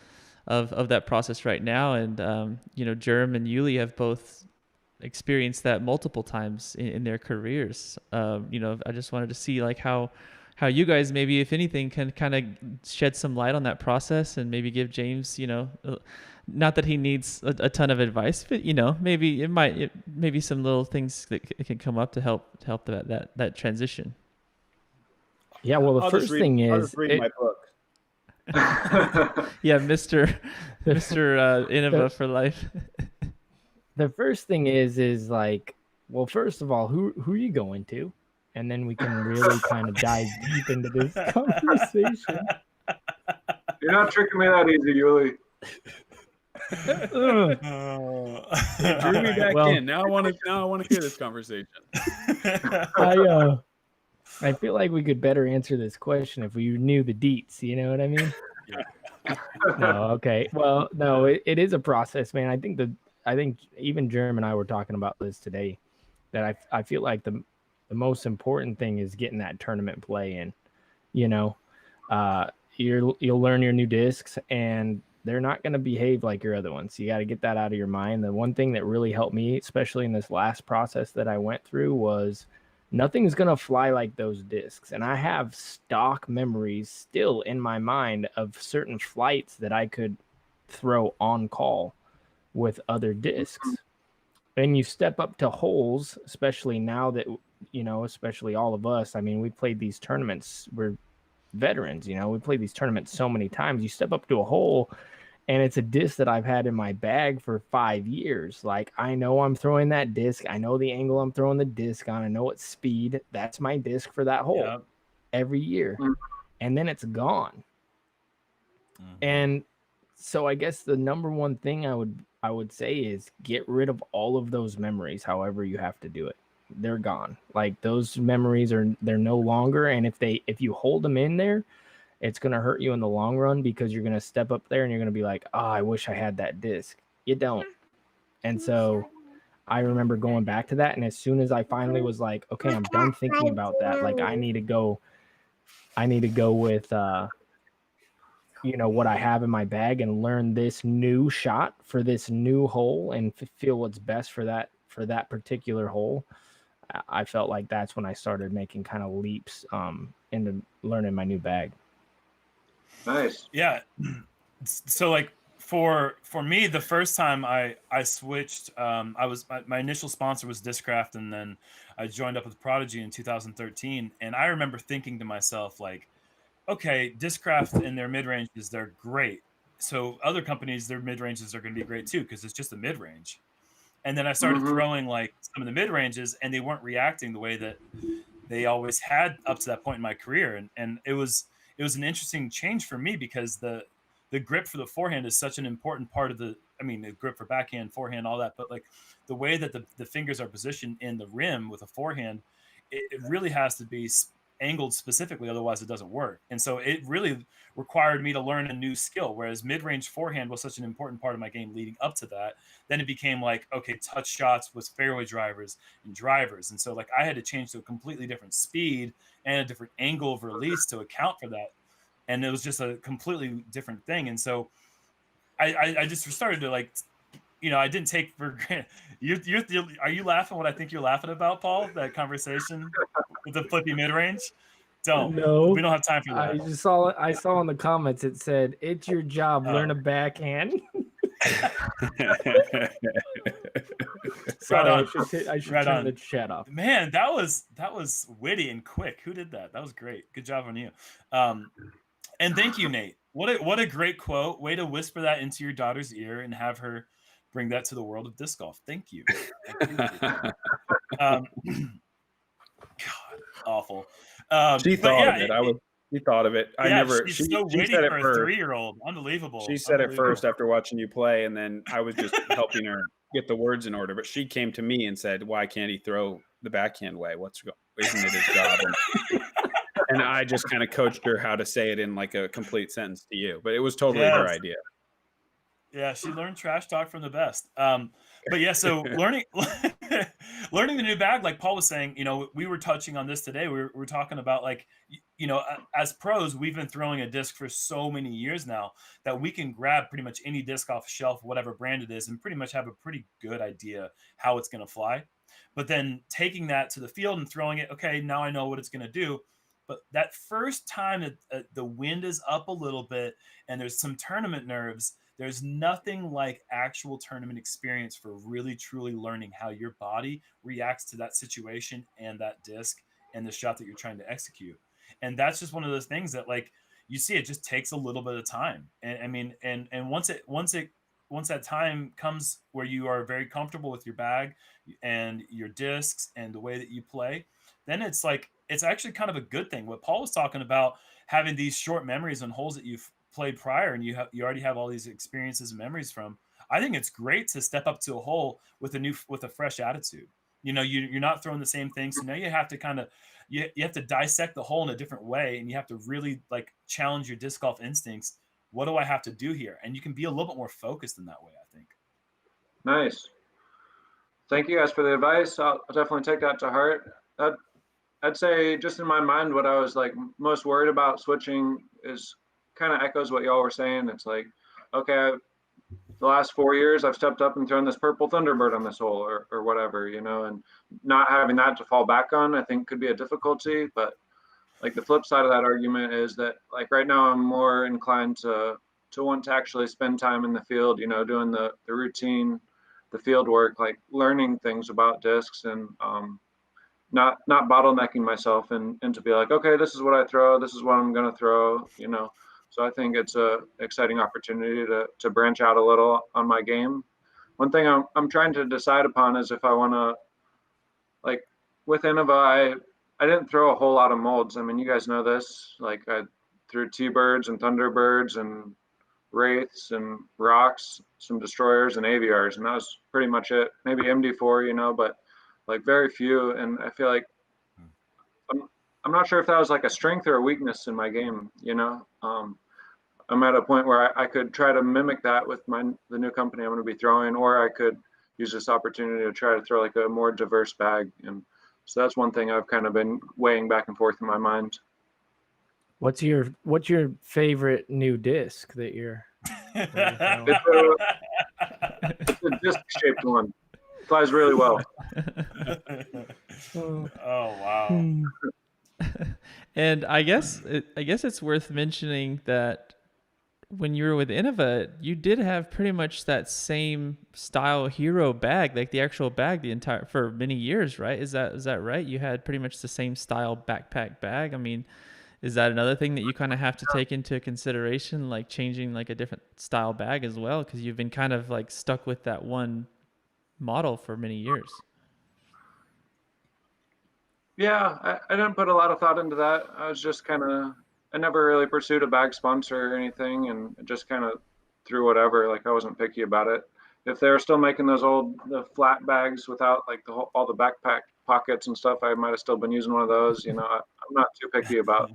of that process right now, and Jerm and Uli have both experienced that multiple times in their careers. I just wanted to see like how you guys, maybe if anything, can kind of shed some light on that process, and maybe give James, not that he needs a ton of advice, but maybe some little things that can come up to help that transition. Yeah, well, the first thing is, I'll just read my book. Yeah, Mr. Innova for life. The first thing is like, well, first of all, who are you going to? And then we can really kind of dive deep into this conversation. You're not tricking me that easy, Uli. Drew me back in. Now I want to hear this conversation. I feel like we could better answer this question if we knew the deets. You know what I mean? No, okay. Well, no, it is a process, man. I think even Jerm and I were talking about this today. That I feel like the most important thing is getting that tournament play in. You know, you'll learn your new discs, and they're not going to behave like your other ones. You got to get that out of your mind. The one thing that really helped me, especially in this last process that I went through, was nothing's going to fly like those discs. And I have stock memories still in my mind of certain flights that I could throw on call with other discs. And you step up to holes, especially now that, especially all of us. I mean, we played these tournaments. We're veterans, we played these tournaments so many times. You step up to a hole and it's a disc that I've had in my bag for 5 years. Like, I know I'm throwing that disc. I know the angle I'm throwing the disc on. I know it's speed. That's my disc for that hole every year. And then it's gone. And so I guess the number one thing I would say is get rid of all of those memories, however you have to do it. They're gone. Like, those memories they're no longer. And if you hold them in there, it's going to hurt you in the long run, because you're going to step up there and you're going to be like, oh, I wish I had that disc. You don't. And so I remember going back to that. And as soon as I finally was like, okay, I'm done thinking about that. Like, I need to go with, what I have in my bag and learn this new shot for this new hole and feel what's best for that particular hole. I felt like that's when I started making kind of leaps into learning my new bag. Nice. Yeah. So like for me, the first time I switched, my initial sponsor was Discraft, and then I joined up with Prodigy in 2013. And I remember thinking to myself, like, okay, Discraft and their mid ranges, they're great. So other companies, their mid ranges are going to be great too, because it's just a mid range. And then I started throwing like some of the mid ranges, and they weren't reacting the way that they always had up to that point in my career. And it was an interesting change for me, because the grip for the forehand is such an important part of the grip for backhand, forehand, all that. But like the way that the fingers are positioned in the rim with a forehand, it really has to be angled specifically, otherwise it doesn't work. And so it really required me to learn a new skill, whereas mid-range forehand was such an important part of my game leading up to that. Then it became like, okay, touch shots with fairway drivers and drivers. And so like I had to change to a completely different speed and a different angle of release to account for that. And it was just a completely different thing. And so I just started to like, I didn't take for granted. Are you laughing what I think you're laughing about, Paul? That conversation with the flippy mid range? Don't. No, we don't have time for that. I saw in the comments it said, "It's your job. Learn a backhand." Sorry, I should turn the chat off. Man, that was witty and quick. Who did that? That was great. Good job on you. And thank you, Nate. What a great quote. Way to whisper that into your daughter's ear and have her bring that to the world of disc golf. Thank you. God, awful. She thought of it. She thought of it. She's so witty for a 3-year-old. Unbelievable. She said it first after watching you play, and then I was just helping her get the words in order. But she came to me and said, "Why can't he throw the backhand way? Isn't it his job?" And I just kind of coached her how to say it in like a complete sentence to you. But it was totally her idea. Yeah, she learned trash talk from the best. But yeah, so learning the new bag, like Paul was saying, we were touching on this today. We were talking about like, as pros, we've been throwing a disc for so many years now that we can grab pretty much any disc off a shelf, whatever brand it is, and pretty much have a pretty good idea how it's going to fly. But then taking that to the field and throwing it, okay, now I know what it's going to do. But that first time the wind is up a little bit and there's some tournament nerves, there's nothing like actual tournament experience for really, truly learning how your body reacts to that situation and that disc and the shot that you're trying to execute. And that's just one of those things that, like, you see, it just takes a little bit of time. And I mean, and once that time comes where you are very comfortable with your bag and your discs and the way that you play, then it's like, it's actually kind of a good thing. What Paul was talking about, having these short memories on holes that you've played prior and you already have all these experiences and memories from. I think it's great to step up to a hole with a fresh attitude. You're not throwing the same thing. So now you have to you have to dissect the hole in a different way, and you have to really like challenge your disc golf instincts what do I have to do here? And you can be a little bit more focused in that way, I think. Nice. Thank you guys for the advice. I'll definitely take that to heart. I'd say just in my mind, what I was like most worried about switching is kind of echoes what y'all were saying. It's like, okay, the last 4 years I've stepped up and thrown this purple Thunderbird on this hole or whatever, you know, and not having that to fall back on, I think could be a difficulty. But like the flip side of that argument is that like right now I'm more inclined to want to actually spend time in the field, you know, doing the routine, the field work, like learning things about discs and not bottlenecking myself and to be like, okay, this is what I throw, this is what I'm gonna throw, you know. So I think it's a exciting opportunity to branch out a little on my game. One thing I'm trying to decide upon is if I want to, like with Innova, I didn't throw a whole lot of molds. I mean, you guys know this. Like I threw T-Birds and Thunderbirds and Wraiths and Rocks, some Destroyers and AVRs, and that was pretty much it. Maybe MD4, you know, but like very few. And I feel like I'm not sure if that was like a strength or a weakness in my game, you know. I'm at a point where I could try to mimic that with the new company I'm going to be throwing, or I could use this opportunity to try to throw like a more diverse bag. And so that's one thing I've kind of been weighing back and forth in my mind. What's your favorite new disc that you're? It's a disc-shaped one. Flies really well. Oh wow. And I guess it's worth mentioning that when you were with Innova, you did have pretty much that same style hero bag, like the actual bag, for many years, right? Is that right? You had pretty much the same style backpack bag. I mean, is that another thing that you kind of have to take into consideration, like changing like a different style bag as well, because you've been kind of like stuck with that one model for many years? Yeah, I didn't put a lot of thought into that. I was just I never really pursued a bag sponsor or anything, and just kind of threw whatever. Like I wasn't picky about it. If they were still making the flat bags without like all the backpack pockets and stuff, I might have still been using one of those. You know, I'm not too picky about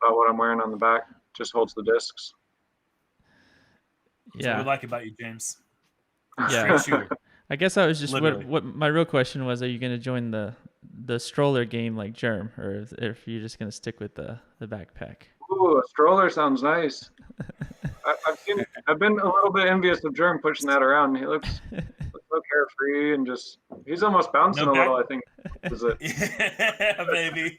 what I'm wearing on the back. Just holds the discs. That's what we like about you, James. Yeah. Straight shooter. I guess I was just what my real question was: are you going to join the stroller game like Jerm, or if you're just going to stick with the backpack? Ooh, a stroller sounds nice. I've been a little bit envious of Jerm pushing that around. He looks so carefree and he's almost bouncing a little, I think. Is it? Yeah, baby.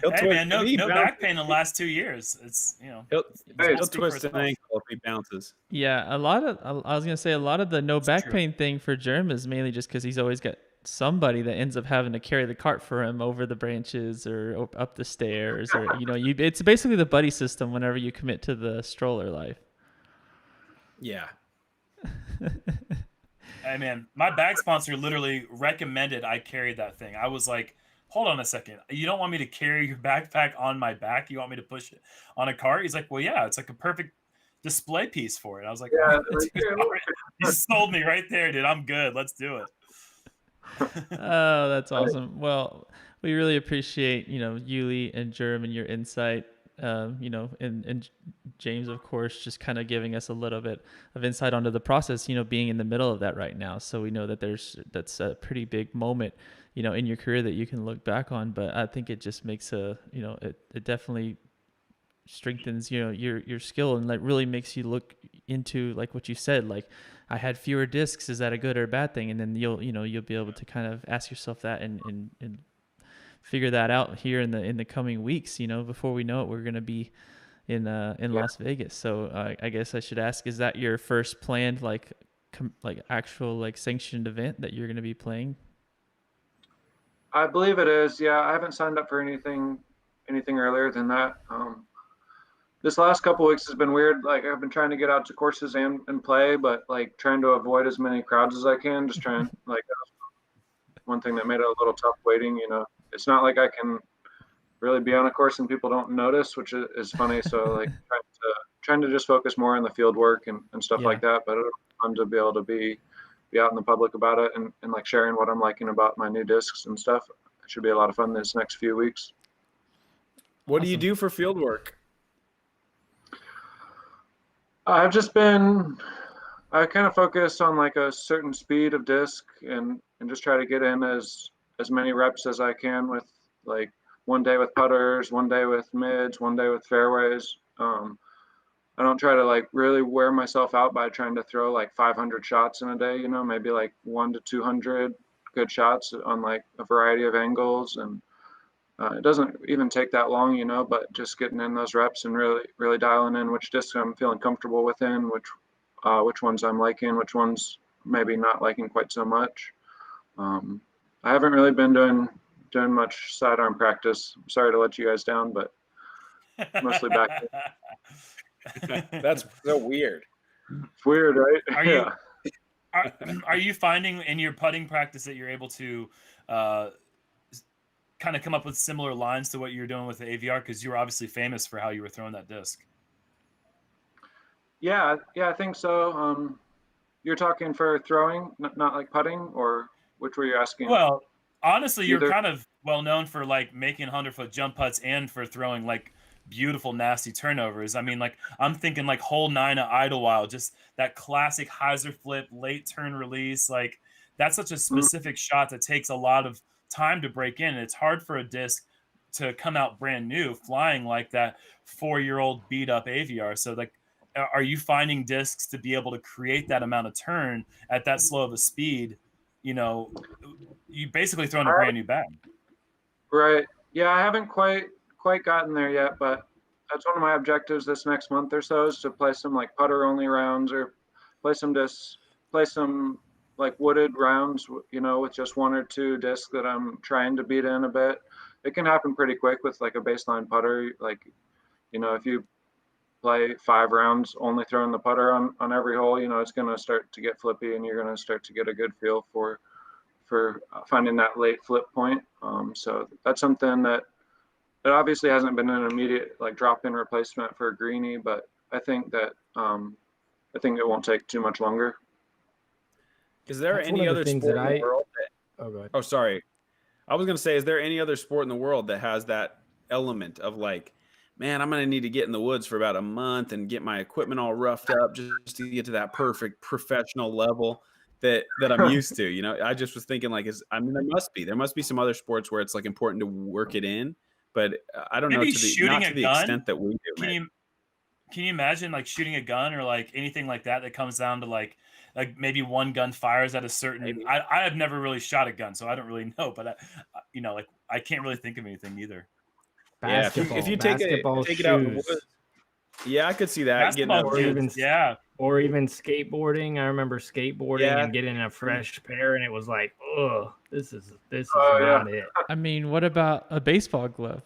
Hey man, no back pain in the last 2 years. It's, you know, he'll twist an ankle if he bounces. Yeah, I was gonna say a lot of the no back pain thing for Jerm is mainly just because he's always got somebody that ends up having to carry the cart for him over the branches or up the stairs, or it's basically the buddy system whenever you commit to the stroller life. Yeah. Hey man, my bag sponsor literally recommended I carry that thing. I was like, hold on a second. You don't want me to carry your backpack on my back? You want me to push it on a cart? He's like, well, yeah, it's like a perfect display piece for it. I was like, yeah, you sold me right there, dude. I'm good. Let's do it. Oh, that's awesome. Well, we really appreciate, Uli and Jerm and your insight, and James, of course, just kind of giving us a little bit of insight onto the process, being in the middle of that right now. So we know that that's a pretty big moment, in your career that you can look back on. But I think it just makes it definitely strengthens, your skill, and like really makes you look into, like what you said, like, I had fewer discs. Is that a good or a bad thing? And then you'll be able to kind of ask yourself that and figure that out here in the coming weeks. Before we know it, we're going to be in Las Vegas. So I guess I should ask: is that your first planned actual sanctioned event that you're going to be playing? I believe it is. Yeah, I haven't signed up for anything earlier than that. This last couple of weeks has been weird. Like I've been trying to get out to courses and play, but like trying to avoid as many crowds as I can. Just trying, like, one thing that made it a little tough waiting. It's not like I can really be on a course and people don't notice, which is funny. So like trying to just focus more on the field work and stuff like that. But it's fun to be able to be out in the public about it and like sharing what I'm liking about my new discs and stuff. It should be a lot of fun this next few weeks. What do you do for field work? I've just I kind of focus on like a certain speed of disc and just try to get in as many reps as I can with like one day with putters, one day with mids, one day with fairways. I don't try to like really wear myself out by trying to throw like 500 shots in a day, you know, maybe like 1 to 200 good shots on like a variety of angles. And it doesn't even take that long, you know, but just getting in those reps and really dialing in which discs I'm feeling comfortable within, which ones I'm liking, which ones maybe not liking quite so much. I haven't really been doing much sidearm practice. I'm sorry to let you guys down, but mostly back. That's so weird. It's weird, right? Are you finding in your putting practice that you're able to kind of come up with similar lines to what you're doing with the AVR? Because you were obviously famous for how you were throwing that disc. Yeah, I think so. You're talking for throwing, not like putting, or which were you asking? Well, honestly, you're Either. kind of well known for like making 100-foot jump putts and for throwing like beautiful, nasty turnovers. I mean, like I'm thinking like hole 9 at Idlewild, just that classic hyzer flip, late turn release. Like that's such a specific shot that takes a lot of time to break in. And it's hard for a disc to come out brand new flying like that 4-year-old beat up AVR. So like, are you finding discs to be able to create that amount of turn at that slow of a speed? You know, you basically throwing a brand new bag. Right. Yeah, I haven't quite gotten there yet, but that's one of my objectives this next month or so is to play some like putter only rounds or play some like wooded rounds, you know, with just 1 or 2 discs that I'm trying to beat in a bit. It can happen pretty quick with like a baseline putter. Like, you know, if you play 5 rounds only throwing the putter on every hole, you know, it's going to start to get flippy and you're going to start to get a good feel for finding that late flip point. So that's something that obviously hasn't been an immediate like drop-in replacement for a greenie, but I think that I think it won't take too much longer. Is there That's one any of the other things sport that in the world that, Oh, go ahead. oh, sorry. I was going to say, is there any other sport in the world that has that element of like, man, I'm going to need to get in the woods for about a month and get my equipment all roughed up just to get to that perfect professional level that I'm used to, you know? I just was thinking like, there must be some other sports where it's like important to work it in, but I don't Maybe know shooting not a to the gun? extent that we do. Can you imagine like shooting a gun or like anything like that comes down to like maybe one gun fires at a certain, I have never really shot a gun, so I don't really know, but you know, like I can't really think of anything either. Basketball, if you take it out in the woods, yeah, I could see that basketball getting kids, or even skateboarding. I remember skateboarding and getting a fresh pair, and it was like, oh, this is not it. I mean, what about a baseball glove?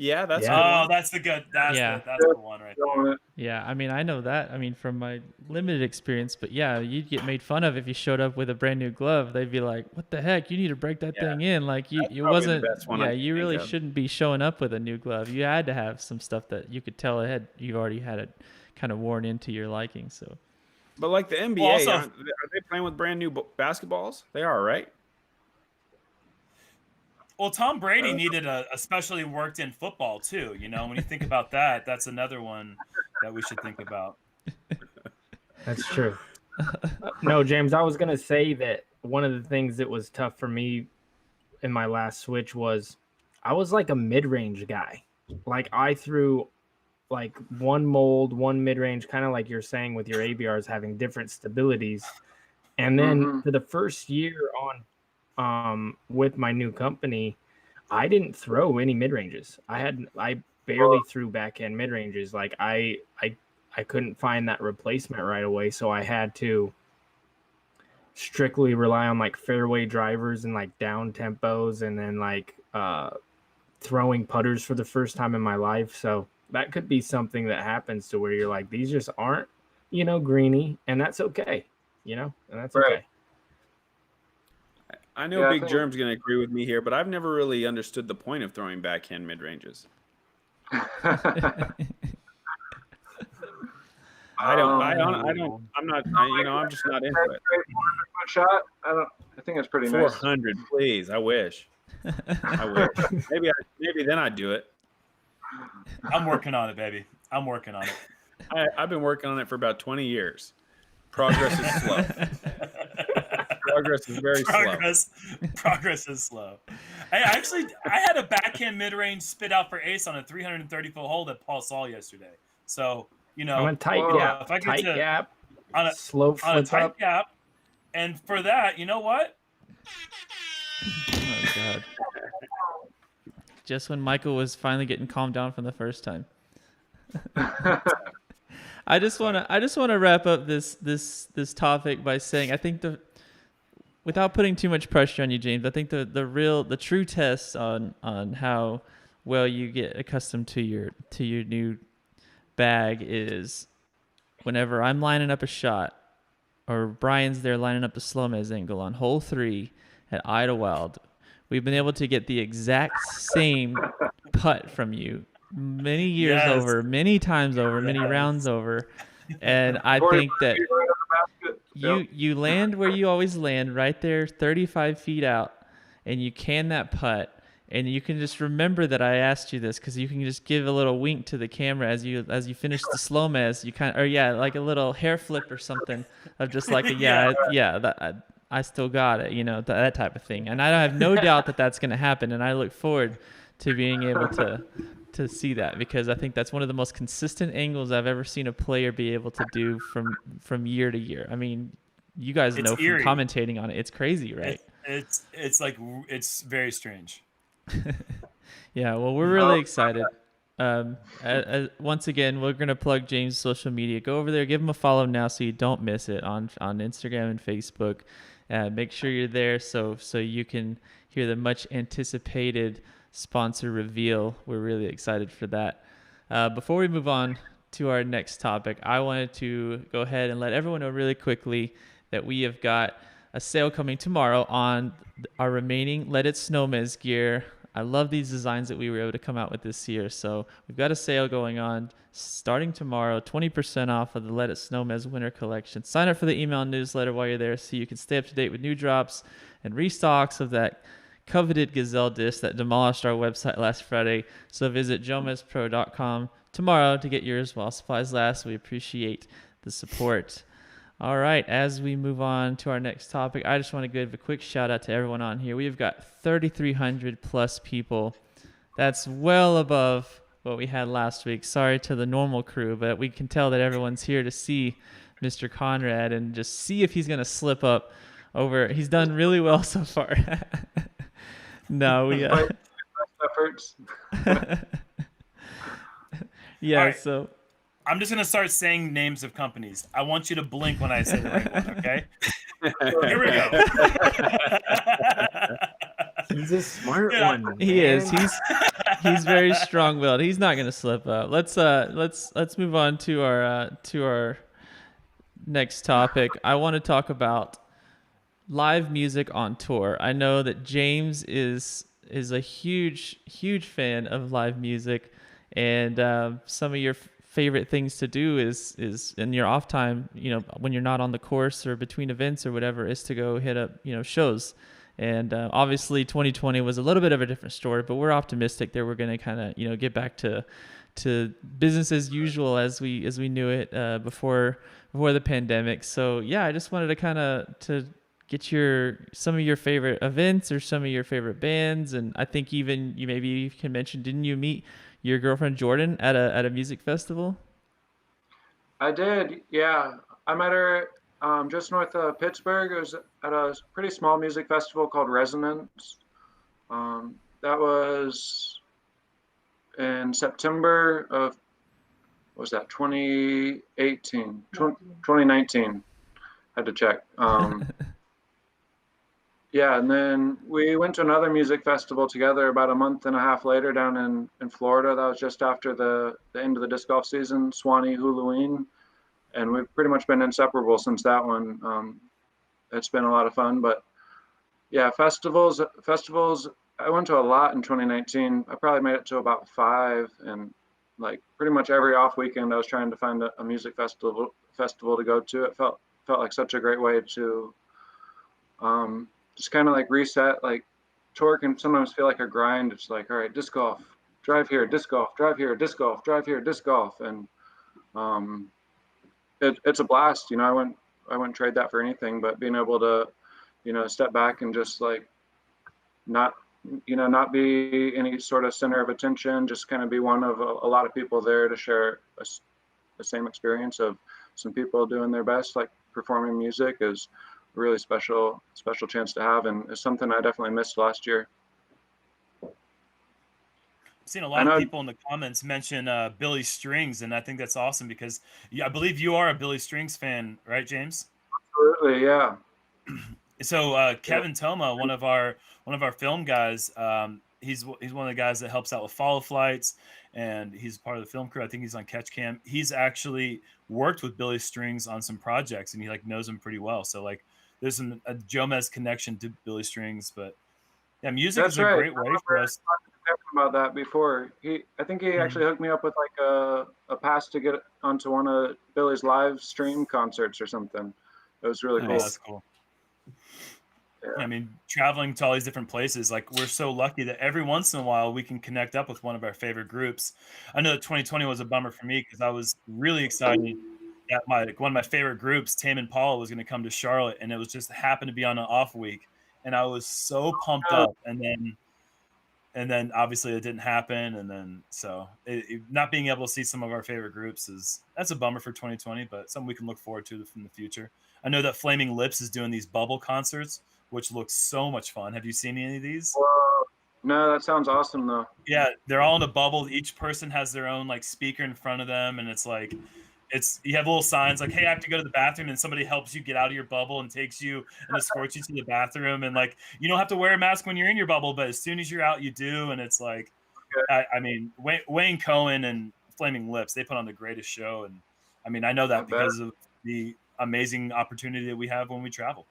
Yeah, that's that's the good. That's the one right there. Yeah, I mean, I know that. I mean, from my limited experience, but yeah, you'd get made fun of if you showed up with a brand new glove. They'd be like, "What the heck? You need to break that thing in." Like you wasn't. Yeah, you really shouldn't be showing up with a new glove. You had to have some stuff that you could tell you already had it kind of worn into your liking. So, but like the NBA, are they playing with brand new basketballs? They are, right? Well, Tom Brady needed a specially worked in football too. You know, when you think about that, that's another one that we should think about. That's true. No, James, I was going to say that one of the things that was tough for me in my last switch was I was like a mid-range guy. Like I threw like one mold, one mid-range, kind of like you're saying with your ABRs having different stabilities. And then for the first year on with my new company, I didn't throw any mid-ranges. I barely threw backhand mid-ranges. Like I couldn't find that replacement right away, so I had to strictly rely on like fairway drivers and like down tempos, and then like throwing putters for the first time in my life. So that could be something that happens to where you're like, these just aren't, you know, greeny, and that's okay, you know, and that's okay. I know Big Jerm's going to agree with me here, but I've never really understood the point of throwing backhand mid-ranges. I'm just not into it. Shot? I think it's pretty 400, nice. please. I wish. Maybe then I'd do it. I'm working on it, baby. I'm working on it. I've been working on it for about 20 years. Progress is slow. Progress is very slow. Progress is slow. I had a backhand mid-range spit out for ace on a 330-foot hole that Paul saw yesterday. So, you know, on a tight gap, if I get gap, on a slow on a flip tight up. gap, and for that, you know what? Oh God! Just when Michael was finally getting calmed down from the first time. I just want to wrap up this topic by saying I think without putting too much pressure on you, James, I think the true test on how well you get accustomed to your new bag is whenever I'm lining up a shot or Brian's there lining up the SHOWMEZ angle on hole 3 at Idlewild. We've been able to get the exact same putt from you many years over, many times over, many rounds over. And I think that you land where you always land, right there, 35 feet out, and you can that putt. And you can just remember that I asked you this because you can just give a little wink to the camera as you finish the SHOWMEZ. You kind of, or yeah, like a little hair flip or something of just like a I still got it, you know, that type of thing. And I have no doubt that that's going to happen. And I look forward to being able to see that because I think that's one of the most consistent angles I've ever seen a player be able to do from year to year. I mean, you guys know from commentating on it, it's crazy, right? It's like it's very strange. Yeah, well, we're really excited. Once again, we're going to plug James' social media. Go over there, give him a follow now so you don't miss it on Instagram and Facebook. Make sure you're there so you can hear the much anticipated sponsor reveal. We're really excited for that. Before we move on to our next topic, I wanted to go ahead and let everyone know really quickly that we have got a sale coming tomorrow on our remaining Let It SHOWMEZ gear. I love these designs that we were able to come out with this year. So we've got a sale going on starting tomorrow, 20% off of the Let It SHOWMEZ winter collection. Sign up for the email newsletter while you're there so you can stay up to date with new drops and restocks of that coveted Gazelle disc that demolished our website last Friday. So visit JomezPro.com tomorrow to get yours while supplies last. We appreciate the support. All right, as we move on to our next topic, I just want to give a quick shout out to everyone on here. We've got 3,300 plus people. That's well above what we had last week. Sorry to the normal crew, but we can tell that everyone's here to see Mr. Conrad and just see if he's going to slip up over. He's done really well so far. No, we efforts. Yeah, right. So I'm just going to start saying names of companies. I want you to blink when I say the right one, okay? Here we go. He's a smart one. He is. He's very strong-willed. He's not going to slip up. Let's move on to our next topic. I want to talk about live music on tour. I know that James is a huge fan of live music, and some of your favorite things to do is in your off time, you know, when you're not on the course or between events or whatever, is to go hit up, you know, shows. And obviously 2020 was a little bit of a different story, but we're optimistic that we're going to kind of, you know, get back to business as usual as we knew it before the pandemic. So yeah, I just wanted to get some of your favorite events or some of your favorite bands. And I think even you can mention, didn't you meet your girlfriend Jordan at a music festival? I did, yeah. I met her just north of Pittsburgh. It was at a pretty small music festival called Resonance. That was in September of, what was that, 2018, 2019. Had to check. Yeah, and then we went to another music festival together about a month and a half later down in Florida. That was just after the end of the disc golf season, Swanee Halloween. And we've pretty much been inseparable since that one. It's been a lot of fun. But yeah, festivals, I went to a lot in 2019. I probably made it to about 5. And like pretty much every off weekend, I was trying to find a music festival to go to. It felt like such a great way to just kind of like reset. Like tour can sometimes feel like a grind. It's like, all right, disc golf, drive here, disc golf, drive here, disc golf, drive here, disc golf. And It's a blast. I wouldn't trade that for anything. But being able to, step back and just like not not be any sort of center of attention, just kind of be one of a lot of people there to share the same experience of some people doing their best, like performing music, is a really special chance to have, and it's something I definitely missed last year. I've seen a lot of people in the comments mention Billy Strings, and I think that's awesome because I believe you are a Billy Strings fan, right, James? Absolutely, yeah. So Kevin Toma, one of our film guys, he's one of the guys that helps out with follow flights, and he's part of the film crew. I think he's on Catch Cam. He's actually worked with Billy Strings on some projects, and he like knows him pretty well. So like, there's a Jomez connection to Billy Strings, but yeah, music is a great way for us. About that before, I think he actually hooked me up with like a pass to get onto one of Billy's live stream concerts or something. It was really cool. That's cool. Yeah. I mean, traveling to all these different places, like we're so lucky that every once in a while we can connect up with one of our favorite groups. I know that 2020 was a bummer for me because I was really excited that one of my favorite groups, Tame and Paula, was going to come to Charlotte, and it was just happened to be on an off week, and I was so pumped up, and then obviously it didn't happen, and then so not being able to see some of our favorite groups that's a bummer for 2020, but something we can look forward to in the future. I know that Flaming Lips is doing these bubble concerts, which looks so much fun. Have you seen any of these? No, that sounds awesome though. Yeah, they're all in a bubble. Each person has their own like speaker in front of them, and it's like you have little signs like, hey, I have to go to the bathroom, and somebody helps you get out of your bubble and takes you and escorts you to the bathroom, and like you don't have to wear a mask when you're in your bubble, but as soon as you're out, you do. And it's like, I mean, Wayne Cohen and Flaming Lips, they put on the greatest show, and I mean, I know that because of the amazing opportunity that we have when we travel.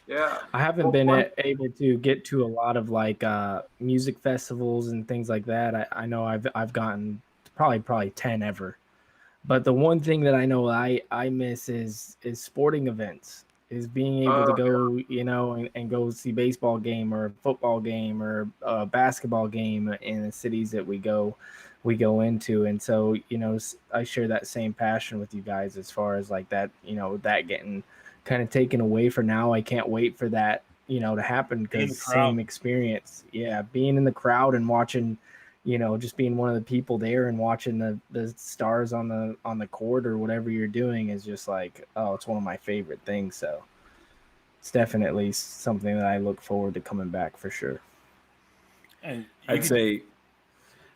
Yeah, I haven't been able to get to a lot of like music festivals and things like that. I know I've gotten probably 10 ever, but the one thing that I know I miss is sporting events, is being able to go and go see baseball game or football game or a basketball game in the cities that we go into. And so I share that same passion with you guys as far as like that that getting kind of taken away for now. I can't wait for that to happen, because same experience. Yeah, being in the crowd and watching, just being one of the people there and watching the stars on the court or whatever you're doing is just like, it's one of my favorite things. So it's definitely something that I look forward to coming back for sure. I'd say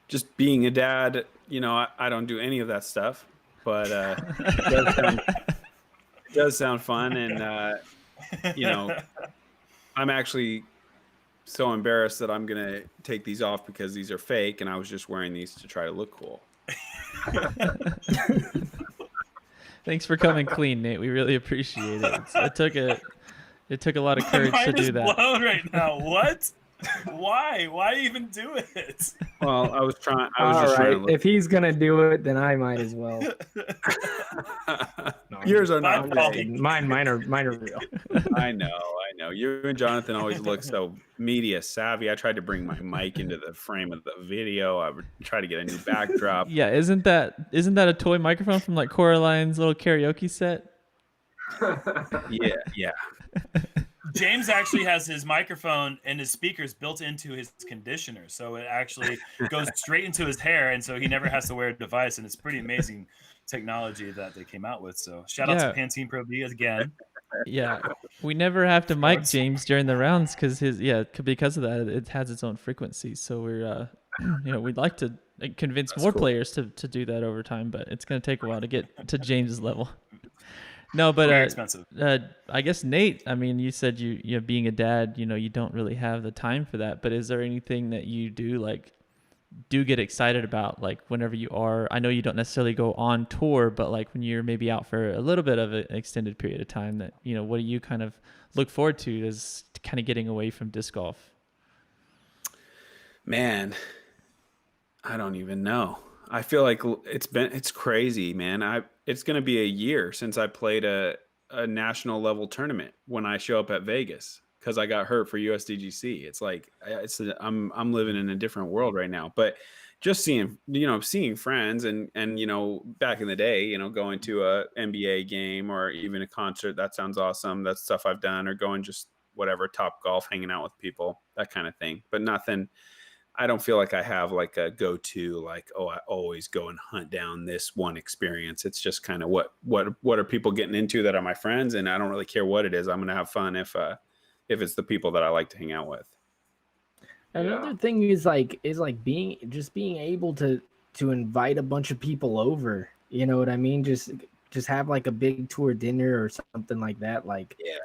just being a dad, I don't do any of that stuff, but it does sound fun. And I'm actually so embarrassed that I'm gonna take these off because these are fake, and I was just wearing these to try to look cool. Thanks for coming clean, Nate. We really appreciate it. It took a lot of courage to do that. Blown right now. What? Why even do it? Well, I was trying. If he's gonna do it, then I might as well. No, yours are not. Mine are real. I know. You and Jonathan always look so media savvy. I tried to bring my mic into the frame of the video. I would try to get a new backdrop. Yeah, isn't that a toy microphone from like Coraline's little karaoke set? Yeah. James actually has his microphone and his speakers built into his conditioner, so it actually goes straight into his hair, and so he never has to wear a device. And it's pretty amazing technology that they came out with. So shout out to Pantene Pro V again. Yeah, we never have to mic James during the rounds because because of that it has its own frequency. So we're we'd like to convince more players to do that over time, but it's going to take a while to get to James's level. No, but very expensive. I guess Nate, I mean, you said you being a dad, you don't really have the time for that. But is there anything that you do get excited about, like whenever you are? I know you don't necessarily go on tour, but like when you're maybe out for a little bit of an extended period of time, that what do you kind of look forward to as kind of getting away from disc golf? Man, I don't even know. I feel like it's crazy, man. It's going to be a year since I played a national level tournament when I show up at Vegas because I got hurt for USDGC. It's like I'm living in a different world right now. But just seeing friends and back in the day, going to a NBA game or even a concert, that sounds awesome. That's stuff I've done, or going just whatever, Top Golf, hanging out with people, that kind of thing. But nothing, I don't feel like I have like a go-to, like, oh, I always go and hunt down this one experience. It's just kind of what are people getting into that are my friends, and I don't really care what it is. I'm going to have fun if it's the people that I like to hang out with. Another thing is being able to invite a bunch of people over. You know what I mean? Just have like a big tour dinner or something like that. Like, yeah,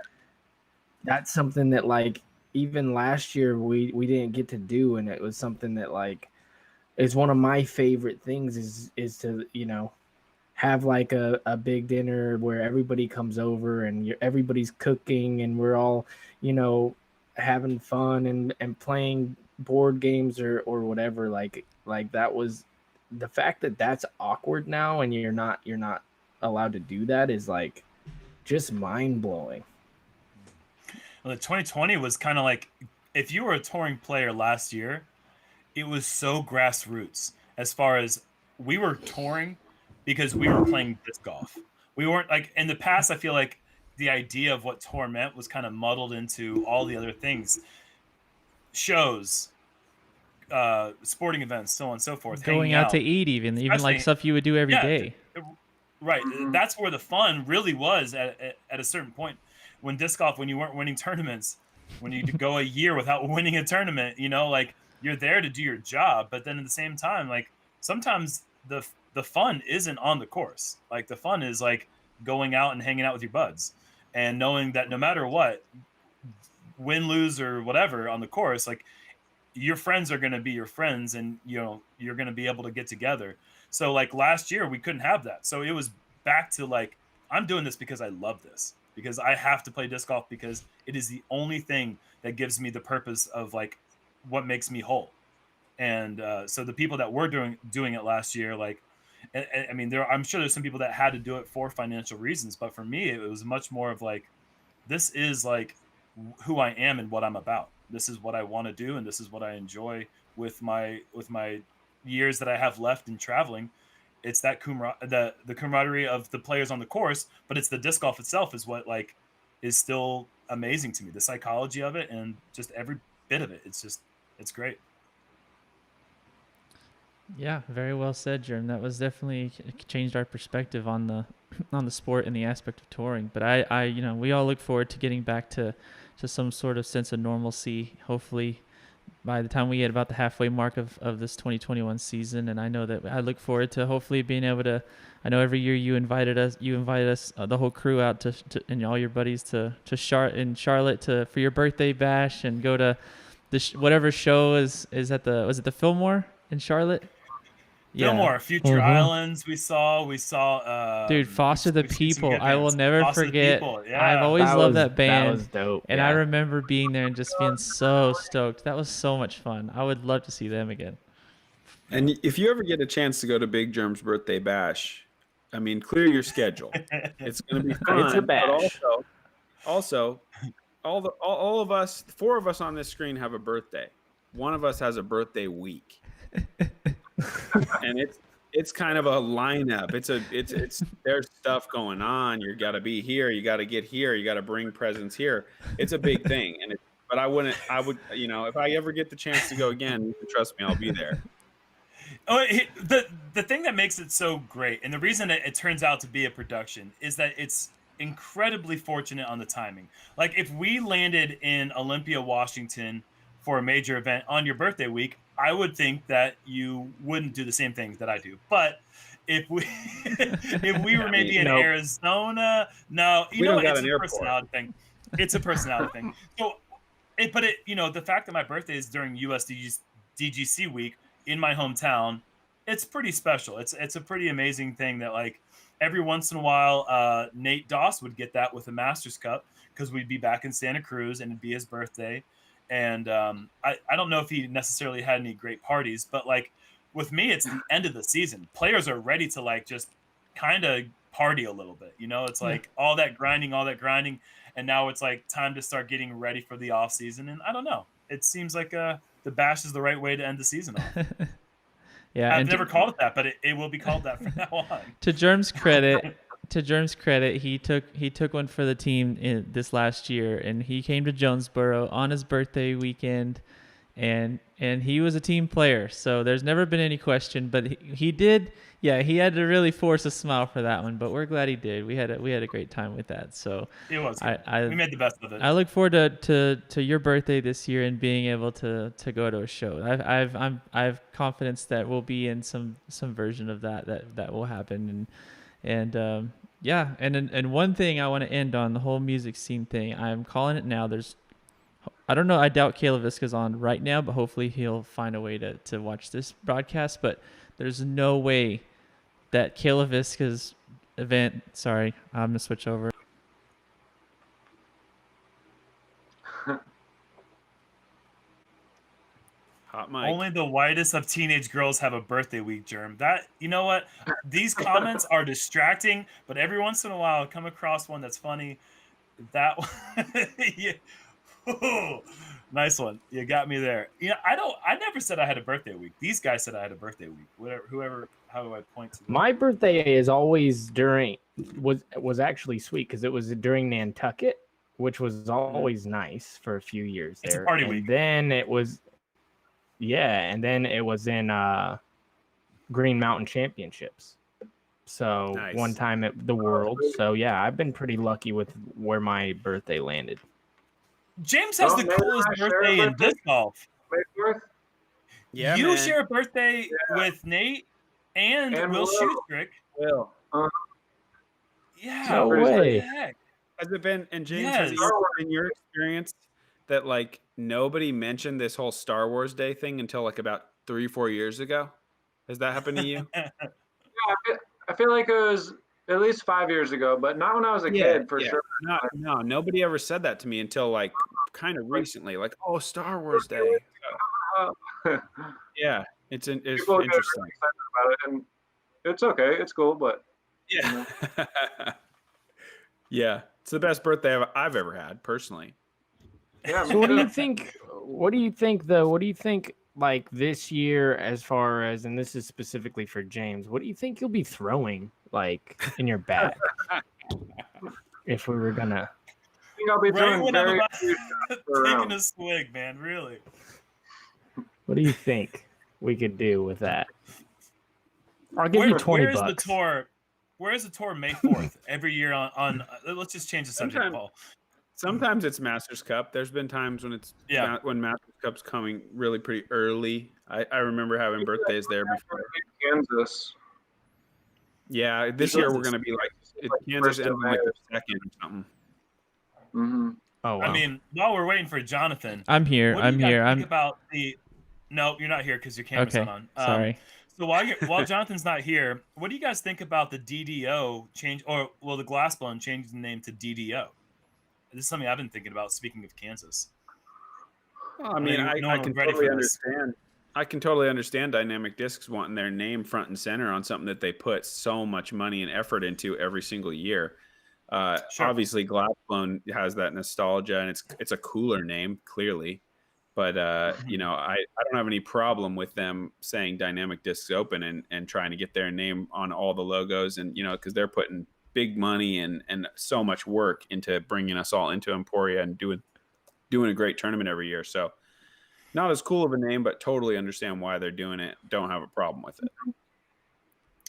that's something that like even last year we didn't get to do, and it was something that like is one of my favorite things is to have like a big dinner where everybody comes over and everybody's cooking and we're all having fun and playing board games or whatever. Like that was the fact that that's awkward now, and you're not allowed to do that is like just mind-blowing. Well, the 2020 was kind of like, if you were a touring player last year, it was so grassroots as far as we were touring because we were playing disc golf. We weren't like in the past. I feel like the idea of what tour meant was kind of muddled into all the other things, shows, sporting events, so on and so forth. Going out to eat, even like stuff you would do every day. Right. That's where the fun really was at a certain point. When disc golf, when you weren't winning tournaments, when you go a year without winning a tournament, like you're there to do your job, but then at the same time, like sometimes the fun isn't on the course. Like the fun is like going out and hanging out with your buds and knowing that no matter what, win, lose, or whatever on the course, like your friends are going to be your friends, and you're going to be able to get together. So like last year we couldn't have that. So it was back to like, I'm doing this because I love this, because I have to play disc golf, because it is the only thing that gives me the purpose of like what makes me whole. And so the people that were doing it last year, like, I mean, I'm sure there's some people that had to do it for financial reasons, but for me, it was much more of like, this is like who I am and what I'm about. This is what I want to do, and this is what I enjoy with my years that I have left in traveling. It's that the camaraderie of the players on the course, but it's the disc golf itself is what like is still amazing to me. The psychology of it and just every bit of it. It's great. Yeah, very well said, Jerm. That was definitely changed our perspective on the sport and the aspect of touring. But I we all look forward to getting back to some sort of sense of normalcy, hopefully by the time we get about the halfway mark of this 2021 season. And I know that I look forward to hopefully being able to, I know every year you invited us, the whole crew out to and all your buddies to Charlotte for your birthday bash, and go to whatever show is at was it the Fillmore in Charlotte? Fillmore, Future Islands. We saw. Dude, Foster the People. I will never forget. Yeah. I've always loved that band. That was dope. And I remember being there and just being so stoked. That was so much fun. I would love to see them again. And if you ever get a chance to go to Big Jerm's birthday bash, I mean, clear your schedule. It's going to be fun. It's a bash. But also, all of us, 4 of us on this screen have a birthday. One of us has a birthday week. And it's kind of a lineup. It's there's stuff going on. You got to be here. You got to get here. You got to bring presents here. It's a big thing. But I would, if I ever get the chance to go again, you can trust me, I'll be there. Oh, the thing that makes it so great, and the reason it turns out to be a production, is that it's incredibly fortunate on the timing. Like if we landed in Olympia, Washington for a major event on your birthday week, I would think that you wouldn't do the same things that I do. But if we were maybe in Arizona, it's a personality thing. It's a personality thing. So, the fact that my birthday is during USDGC week in my hometown, it's pretty special. It's a pretty amazing thing that like every once in a while, Nate Doss would get that with the Masters Cup, because we'd be back in Santa Cruz and it'd be his birthday. And I don't know if he necessarily had any great parties, but like with me, it's the end of the season. Players are ready to like just kind of party a little bit. It's like all that grinding. And now it's like time to start getting ready for the off season. And I don't know. It seems like the bash is the right way to end the season off. Yeah, I've and never called it that, but it will be called that from now on. to Jerm's credit, he took one for the team in this last year, and he came to Jonesboro on his birthday weekend, and he was a team player. So there's never been any question, but he did. Yeah, he had to really force a smile for that one, but we're glad he did. We had a great time with that. So It was good. We made the best of it. I look forward to your birthday this year and being able to go to a show. I have confidence that we'll be in some version of that will happen. And yeah, and one thing I want to end on, the whole music scene thing. I'm calling it now. I don't know. I doubt Caleb Visca's on right now, but hopefully he'll find a way to watch this broadcast. But there's no way that Caleb Visca's event. Sorry, I'm gonna switch over. Hot mic. Only the whitest of teenage girls have a birthday week, Jerm. That, you know what? These comments are distracting, but every once in a while I come across one that's funny. That one, yeah. Ooh, nice one. You got me there. Yeah, I never said I had a birthday week. These guys said I had a birthday week. How do I point to that? My birthday is always was actually sweet because it was during Nantucket, which was always nice for a few years there. It's a party and week. Then it was, and then it was in Green Mountain Championships. So Nice. one time at the World. So yeah, I've been pretty lucky with where my birthday landed. James has the Nate coolest and I share a birthday in birthday? disc golf. May 4th? Yeah, You man. share a birthday with Nate and Will Will. Schustrick. Will. Yeah. No what the way. heck? Has it been, and James, Yes. has it been your experience that like nobody mentioned this whole Star Wars Day thing until like about 3-4 years ago? Has that happened to you? I feel like it was at least 5 years ago, but not when I was a kid, for sure. No, nobody ever said that to me until like kind of recently. Like, oh, Star Wars Day. Yeah, it's People get interesting. really excited about it, and it's okay. It's cool, but Yeah, yeah, it's the best birthday I've ever had personally. yeah. So what do you think? What do you think like this year, as far as, and this is specifically for James, what do you think you'll be throwing like in your bag if we were gonna? I think I'll be Right doing when I'm very about few shots per taking round. a swig, man. Really. What do you think we could do with that? I'll give you 20 where's bucks. the tour? Where's the tour May 4th every year on let's just change the subject, Paul. Sometimes it's Masters Cup. There's been times when when Masters Cup's coming really pretty early. I remember having birthdays there before. Kansas. Yeah, this year we're gonna be like Kansas ends in like the second or something. Mm-hmm. Oh, wow. I mean, while we're waiting for Jonathan, I'm here. what do you guys I'm think about the? No, you're not here because your camera's okay. not on. Sorry. So while Jonathan's not here, what do you guys think about the DDO change, or the Glassbone changing the name to DDO? This is something I've been thinking about. Speaking of Kansas, Well, I mean, No I one can was ready totally for this. understand. I can totally understand Dynamic Discs wanting their name front and center on something that they put so much money and effort into every single year. Sure. Obviously, Glassbone has that nostalgia, and it's a cooler name, clearly. But you know, I don't have any problem with them saying Dynamic Discs Open and trying to get their name on all the logos, and you know, because they're putting big money and so much work into bringing us all into Emporia and doing a great tournament every year. So not as cool of a name, but totally understand why they're doing it. Don't have a problem with it.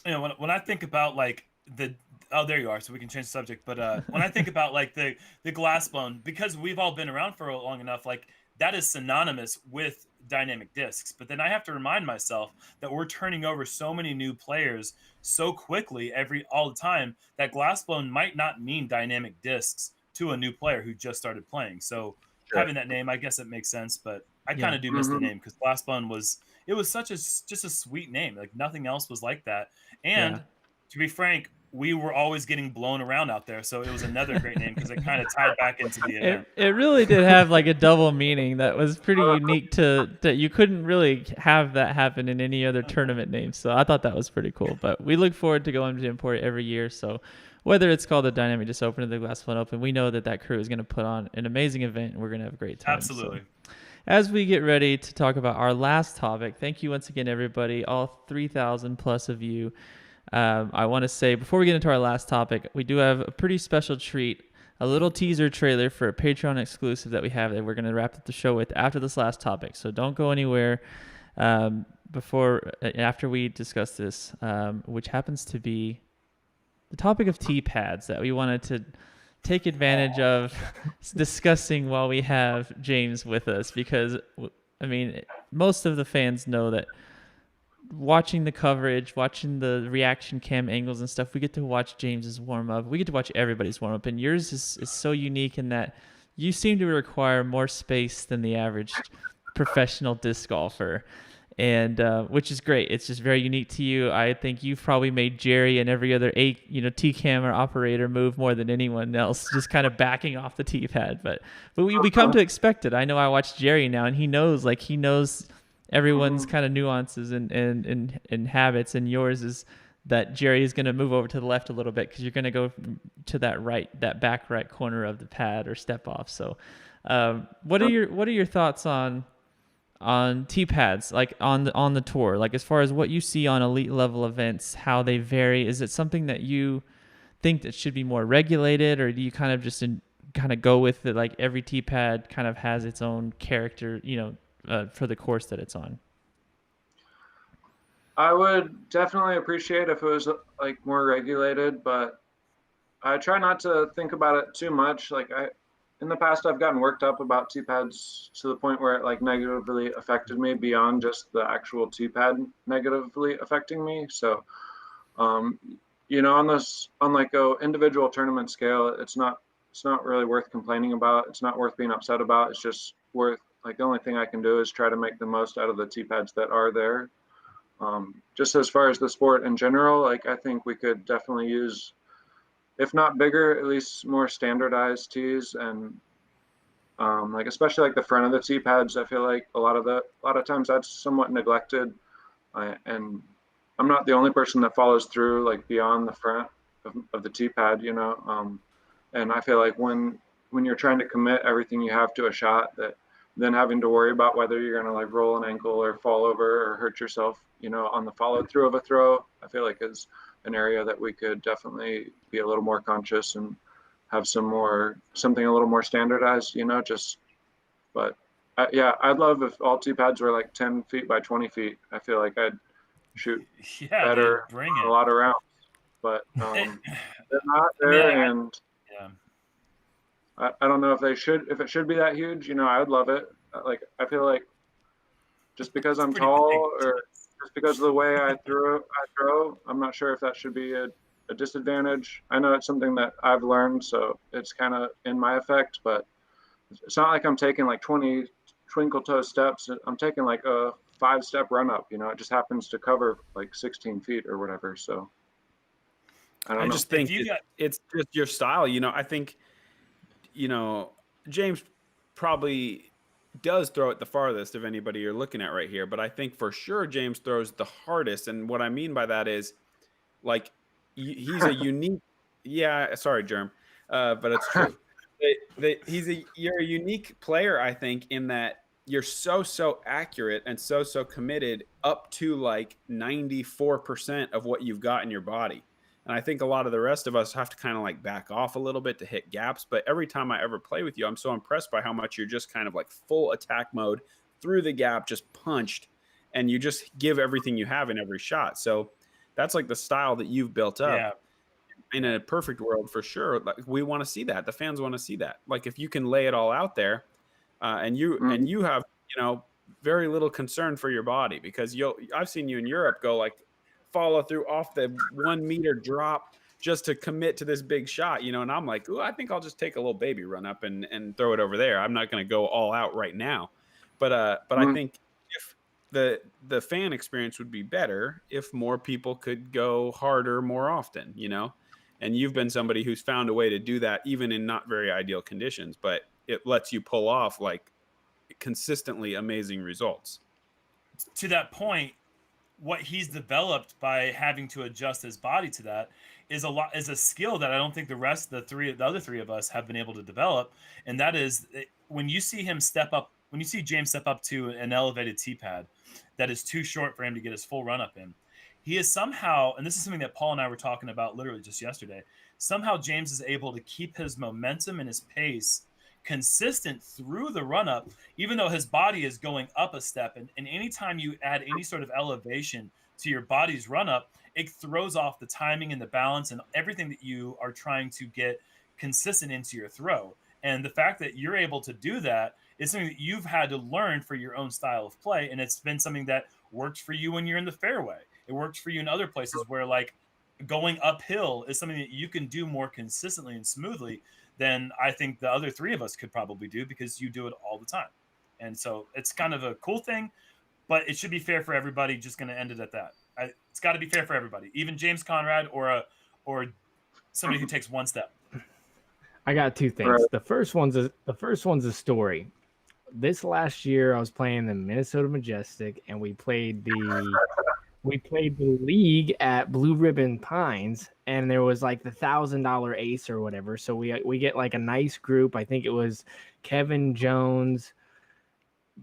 You know, when I think about like there you are, so we can change the subject. But when I think about like the Glassbone, because we've all been around for long enough, like that is synonymous with Dynamic Discs. But then I have to remind myself that we're turning over so many new players so quickly all the time that Glassbone might not mean Dynamic Discs to a new player who just started playing. So having that name, I guess it makes sense. But I kind of do miss the name because Glassbone was such just a sweet name. Like nothing else was like that. And to be frank, we were always getting blown around out there, so it was another great name because it kind of tied back into the event. It really did have like a double meaning that was pretty unique that you couldn't really have that happen in any other tournament name. So I thought that was pretty cool. But we look forward to going to Emporia every year. So whether it's called the Dynamic Disc Open or the Glassbone Open, we know that crew is going to put on an amazing event and we're going to have a great time. Absolutely. So. as we get ready to talk about our last topic, thank you once again, everybody, all 3,000 plus of you. I want to say, before we get into our last topic, we do have a pretty special treat, a little teaser trailer for a Patreon exclusive that we have that we're going to wrap up the show with after this last topic. So don't go anywhere after we discuss this, which happens to be the topic of tee pads that we wanted to take advantage of discussing while we have James with us, because I mean, most of the fans know that watching the coverage, watching the reaction cam angles and stuff, we get to watch James's warm up. We get to watch everybody's warm up, and yours is so unique in that you seem to require more space than the average professional disc golfer. And which is great. It's just very unique to you. I think you've probably made Jerry and every other tee camera operator move more than anyone else, just kind of backing off the tee pad. But we come to expect it. I know I watch Jerry now, and he knows everyone's kind of nuances and habits. And yours is that Jerry is going to move over to the left a little bit because you're going to go to that back right corner of the pad or step off. So, what are your thoughts on tee pads, like on the tour, like as far as what you see on elite level events, how they vary? Is it something that you think that should be more regulated, or do you kind of just kind of go with it, like every tee pad kind of has its own character, for the course that it's on? I would definitely appreciate if it was like more regulated, but I try not to think about it too much. Like in the past, I've gotten worked up about tee pads to the point where it like negatively affected me beyond just the actual tee pad negatively affecting me. So, on like a individual tournament scale, it's not really worth complaining about. It's not worth being upset about. It's just worth, like, the only thing I can do is try to make the most out of the tee pads that are there. Just as far as the sport in general, like, I think we could definitely use, if not bigger, at least more standardized tees, and like especially like the front of the tee pads. I feel like a lot of times that's somewhat neglected, and I'm not the only person that follows through like beyond the front of the tee pad, and I feel like when you're trying to commit everything you have to a shot, that then having to worry about whether you're gonna like roll an ankle or fall over or hurt yourself, on the follow through of a throw, I feel like is an area that we could definitely be a little more conscious and have something a little more standardized, but I'd love if all tee pads were like 10 feet by 20 feet. I feel like I'd shoot better a lot of rounds, but they're not there. And I don't know if it should be that huge. I would love it. Like, I feel like just because I'm tall or just because of the way I throw, I'm not sure if that should be a disadvantage. I know it's something that I've learned, so it's kind of in my effect, but it's not like I'm taking like 20 twinkle toe steps. I'm taking like a 5-step run up, it just happens to cover like 16 feet or whatever. So I just think it's just your style. I think, James probably does throw it the farthest of anybody you're looking at right here, but I think for sure James throws the hardest. And what I mean by that is, like, he's a unique, sorry, Jerm, but it's true. You're a unique player, I think, in that you're so accurate and so committed up to like 94% of what you've got in your body. And I think a lot of the rest of us have to kind of like back off a little bit to hit gaps. But every time I ever play with you, I'm so impressed by how much you're just kind of like full attack mode through the gap, just punched, and you just give everything you have in every shot. So that's like the style that you've built up. Yeah. In a perfect world, for sure, like, we want to see that. The fans want to see that. Like, if you can lay it all out there, and you have, very little concern for your body, because I've seen you in Europe go like follow through off the 1 meter drop just to commit to this big shot, and I'm like, ooh, I think I'll just take a little baby run up and throw it over there. I'm not going to go all out right now, but I think if the fan experience would be better if more people could go harder more often, and you've been somebody who's found a way to do that even in not very ideal conditions, but it lets you pull off like consistently amazing resuls. To that point, what he's developed by having to adjust his body to that is a skill that I don't think the other three of us have been able to develop. And that is, when you see him step up when you see James step up to an elevated tee pad that is too short for him to get his full run up in, he is somehow, and this is something that Paul and I were talking about literally just yesterday, somehow James is able to keep his momentum and his pace consistent through the run up, even though his body is going up a step. And anytime you add any sort of elevation to your body's run up, it throws off the timing and the balance and everything that you are trying to get consistent into your throw. And the fact that you're able to do that is something that you've had to learn for your own style of play. And it's been something that works for you when you're in the fairway. It works for you in other places where, like, going uphill is something that you can do more consistently and smoothly than I think the other three of us could probably do, because you do it all the time. And so it's kind of a cool thing, but it should be fair for everybody. Just going to end it at that. It's got to be fair for everybody, even James Conrad or somebody who takes one step. I got two things. Right. The first one's a story. This last year, I was playing the Minnesota Majestic, and we played the league at Blue Ribbon Pines, and there was like the $1,000 ace or whatever. So we get like a nice group. I think it was Kevin Jones,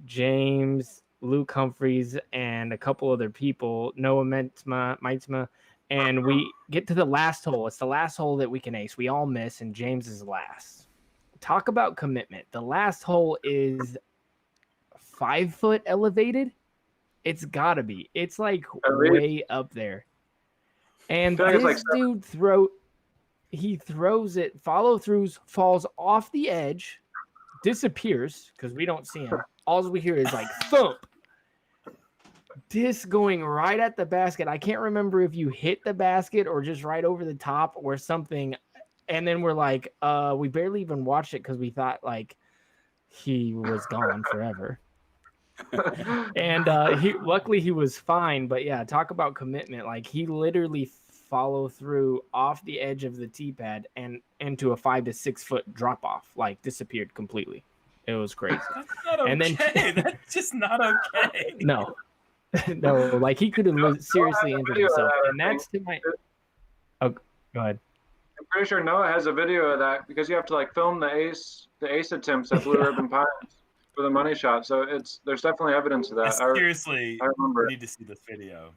James, Luke Humphreys, and a couple other people, Noah Meitzma, and we get to the last hole. It's the last hole that we can ace. We all miss, and James is last. Talk about commitment. The last hole is 5 foot elevated. It's gotta be. It's like way up there. And I feel like this it's like dude throws it, follow throughs, falls off the edge, disappears because we don't see him. All we hear is like thump. Disc going right at the basket. I can't remember if you hit the basket or just right over the top or something. And then we're like, we barely even watched it because we thought like he was gone forever. And luckily he was fine. But yeah, talk about commitment. Like, he literally follow through off the edge of the tee pad and into a 5 to 6 foot drop off, like disappeared completely. It was crazy. That's not okay. And then That's just not okay. No, like he could have seriously injured himself. And that's to my. Oh, go ahead. I'm pretty sure Noah has a video of that, because you have to like film the ace attempts at Blue Ribbon Pines for the money shot. So there's definitely evidence of that. Seriously, I remember. I need to see this video.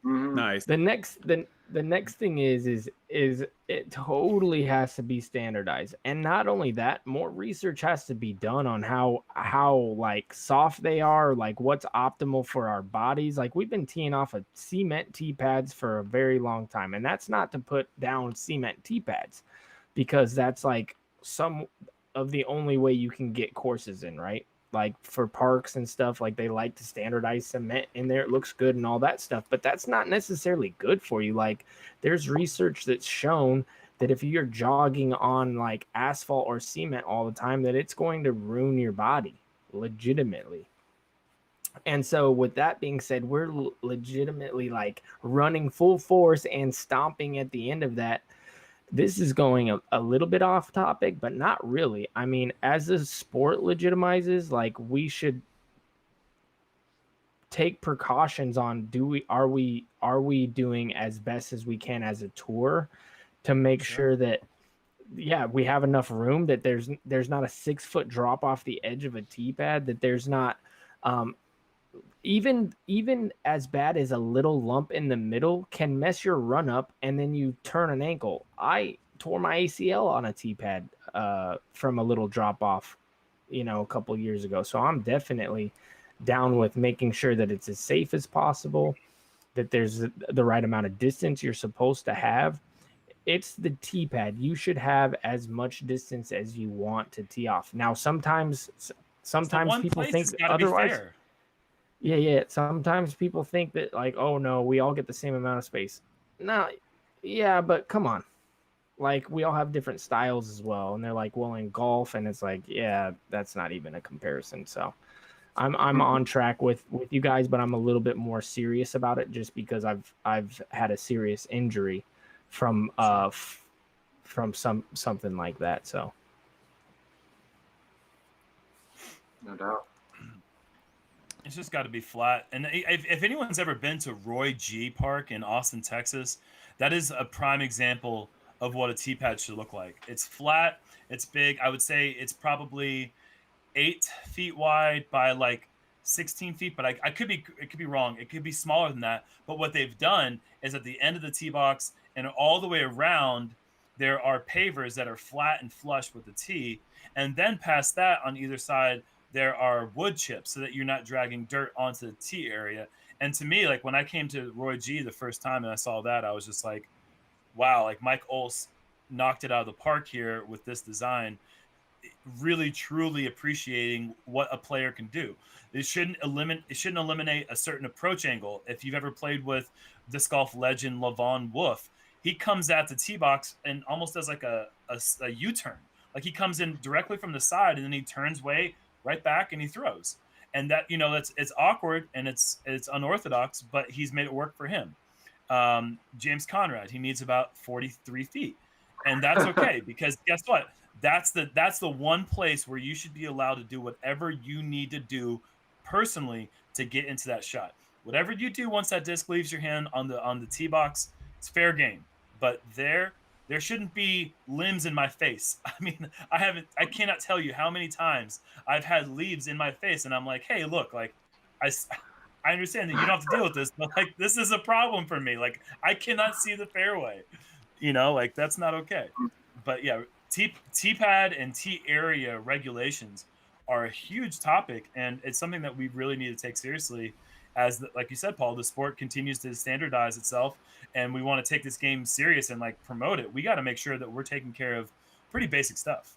Mm-hmm. Nice. The next thing is it totally has to be standardized. And not only that, more research has to be done on how like soft they are, like what's optimal for our bodies. Like, we've been teeing off of cement tee pads for a very long time. And that's not to put down cement tee pads, because that's like some of the only way you can get courses in, right? Like for parks and stuff, like they like to standardize cement in there. It looks good and all that stuff, but that's not necessarily good for you. Like, there's research that's shown that if you're jogging on like asphalt or cement all the time, that it's going to ruin your body legitimately. And so with that being said, we're legitimately like running full force and stomping at the end of that. This is going a little bit off topic, but not really. I mean, as the sport legitimizes, like, we should take precautions on are we doing as best as we can as a tour to make sure that, yeah, we have enough room, that there's not a 6 foot drop off the edge of a tee pad, that there's not even as bad as a little lump in the middle can mess your run up, and then you turn an ankle. I tore my ACL on a tee pad from a little drop off, a couple years ago. So I'm definitely down with making sure that it's as safe as possible, that there's the right amount of distance you're supposed to have. It's the tee pad. You should have as much distance as you want to tee off. Now, sometimes people think otherwise. Yeah. Sometimes people think that, like, oh no, we all get the same amount of space. No, yeah, but come on. Like, we all have different styles as well. And they're like, well, in golf, and it's like, yeah, that's not even a comparison. So I'm on track with you guys, but I'm a little bit more serious about it just because I've had a serious injury from something like that. So No doubt. It's just got to be flat. And if anyone's ever been to Roy G Park in Austin, Texas, that is a prime example of what a tee pad should look like. It's flat. It's big. I would say it's probably 8 feet wide by like 16 feet, but it could be wrong. It could be smaller than that. But what they've done is at the end of the tee box and all the way around, there are pavers that are flat and flush with the tee. And then past that on either side, there are wood chips so that you're not dragging dirt onto the tee area. And to me, like when I came to Roy G the first time and I saw that, I was just like, wow, like Mike Olse knocked it out of the park here with this design. Really truly appreciating what a player can do. It shouldn't eliminate a certain approach angle. If you've ever played with disc golf legend Lavon Wolf, he comes at the tee box and almost does like a U-turn. Like he comes in directly from the side and then he turns right back and he throws. And that, it's awkward and it's unorthodox, but he's made it work for him. James Conrad, he needs about 43 feet. And that's okay because guess what? That's the one place where you should be allowed to do whatever you need to do personally to get into that shot. Whatever you do once that disc leaves your hand on the tee box, it's fair game. But there shouldn't be limbs in my face. I mean, I cannot tell you how many times I've had leaves in my face and I'm like, hey, look, like I understand that you don't have to deal with this, but like this is a problem for me. Like I cannot see the fairway. Like that's not okay. But yeah, tee pad and tee area regulations are a huge topic, and it's something that we really need to take seriously. Like you said, Paul, the sport continues to standardize itself, and we want to take this game serious and like promote it. We got to make sure that we're taking care of pretty basic stuff.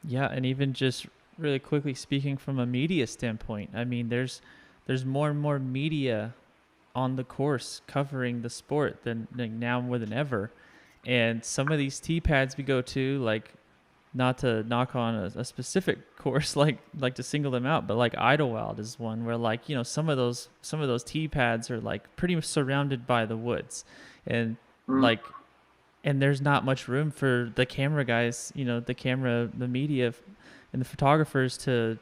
Yeah, and even just really quickly speaking from a media standpoint, I mean, there's more and more media on the course covering the sport than now more than ever. And some of these tee pads we go to, like, not to knock on a specific course, like to single them out, but like Idlewild is one where like, some of those tee pads are like pretty much surrounded by the woods, and like, and there's not much room for the camera guys, the media and the photographers to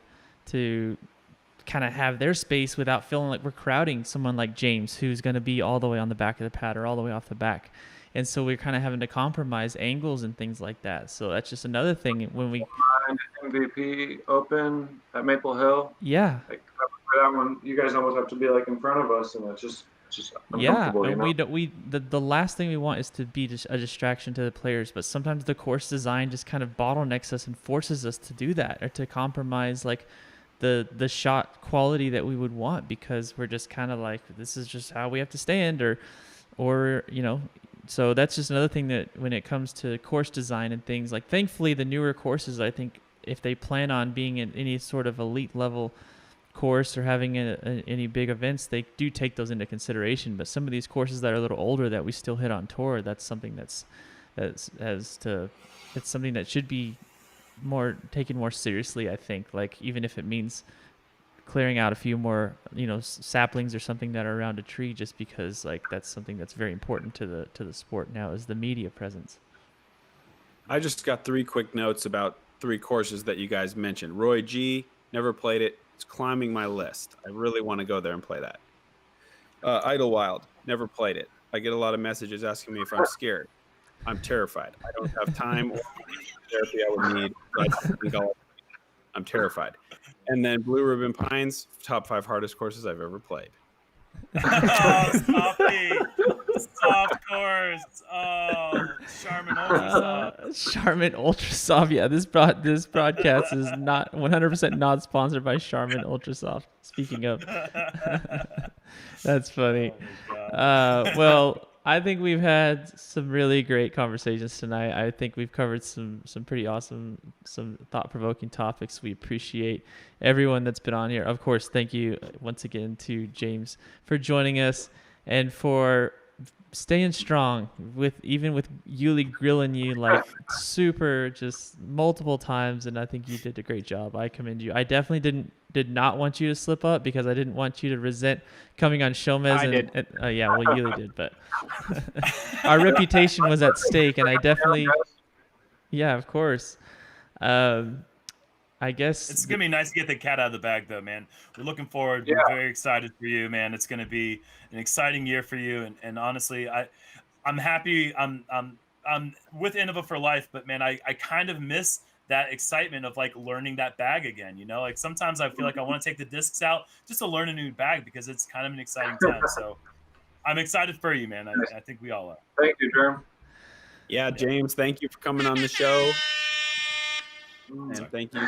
kind of have their space without feeling like we're crowding someone like James, who's going to be all the way on the back of the pad or all the way off the back. And so we're kind of having to compromise angles and things like that. So that's just another thing when we MVP Open at Maple Hill. Yeah. Like for that one, you guys almost have to be like in front of us, and it's just uncomfortable. And the last thing we want is to be just a distraction to the players. But sometimes the course design just kind of bottlenecks us and forces us to do that, or to compromise like the shot quality that we would want, because we're just kind of like, this is just how we have to stand, or so that's just another thing that when it comes to course design and things, like thankfully the newer courses, I think if they plan on being in any sort of elite level course or having any big events, they do take those into consideration. But some of these courses that are a little older that we still hit on tour, that's something it's something that should be taken more seriously, I think. Like even if it means clearing out a few more, saplings or something that are around a tree, just because like that's something that's very important to the sport now, is the media presence. I just got 3 quick notes about 3 courses that you guys mentioned. Roy G, never played it. It's climbing my list. I really want to go there and play that. Idlewild, never played it. I get a lot of messages asking me if I'm scared. I'm terrified. I don't have time or therapy I would need. I'm terrified. And then Blue Ribbon Pines, top 5 hardest courses I've ever played. Oh, soft course. Oh, Charmin Ultra Soft. Charmin Ultra Soft. Yeah, this broadcast is not 100% not sponsored by Charmin Ultra Soft. Speaking of, that's funny. Oh, well, I think we've had some really great conversations tonight. I think we've covered some pretty awesome, some thought-provoking topics. We appreciate everyone that's been on here. Of course, thank you once again to James for joining us and for staying strong even with Uli grilling you like super just multiple times, and I think you did a great job. I commend you. I definitely did not want you to slip up, because I didn't want you to resent coming on SHOWMEZ. Yeah, well, Uli did, but our reputation was at stake, and I definitely, yeah, of course. I guess it's gonna be nice to get the cat out of the bag, though, man. We're looking forward. Yeah. We're very excited for you, man. It's gonna be an exciting year for you, and honestly, I'm happy. I'm with Innova for life, but man, I kind of miss that excitement of like learning that bag again. You know, like sometimes I feel like I want to take the discs out just to learn a new bag because it's kind of an exciting time. So I'm excited for you, man. I think we all are. Thank you, Jerm. Yeah, James, thank you for coming on the show. And thank you.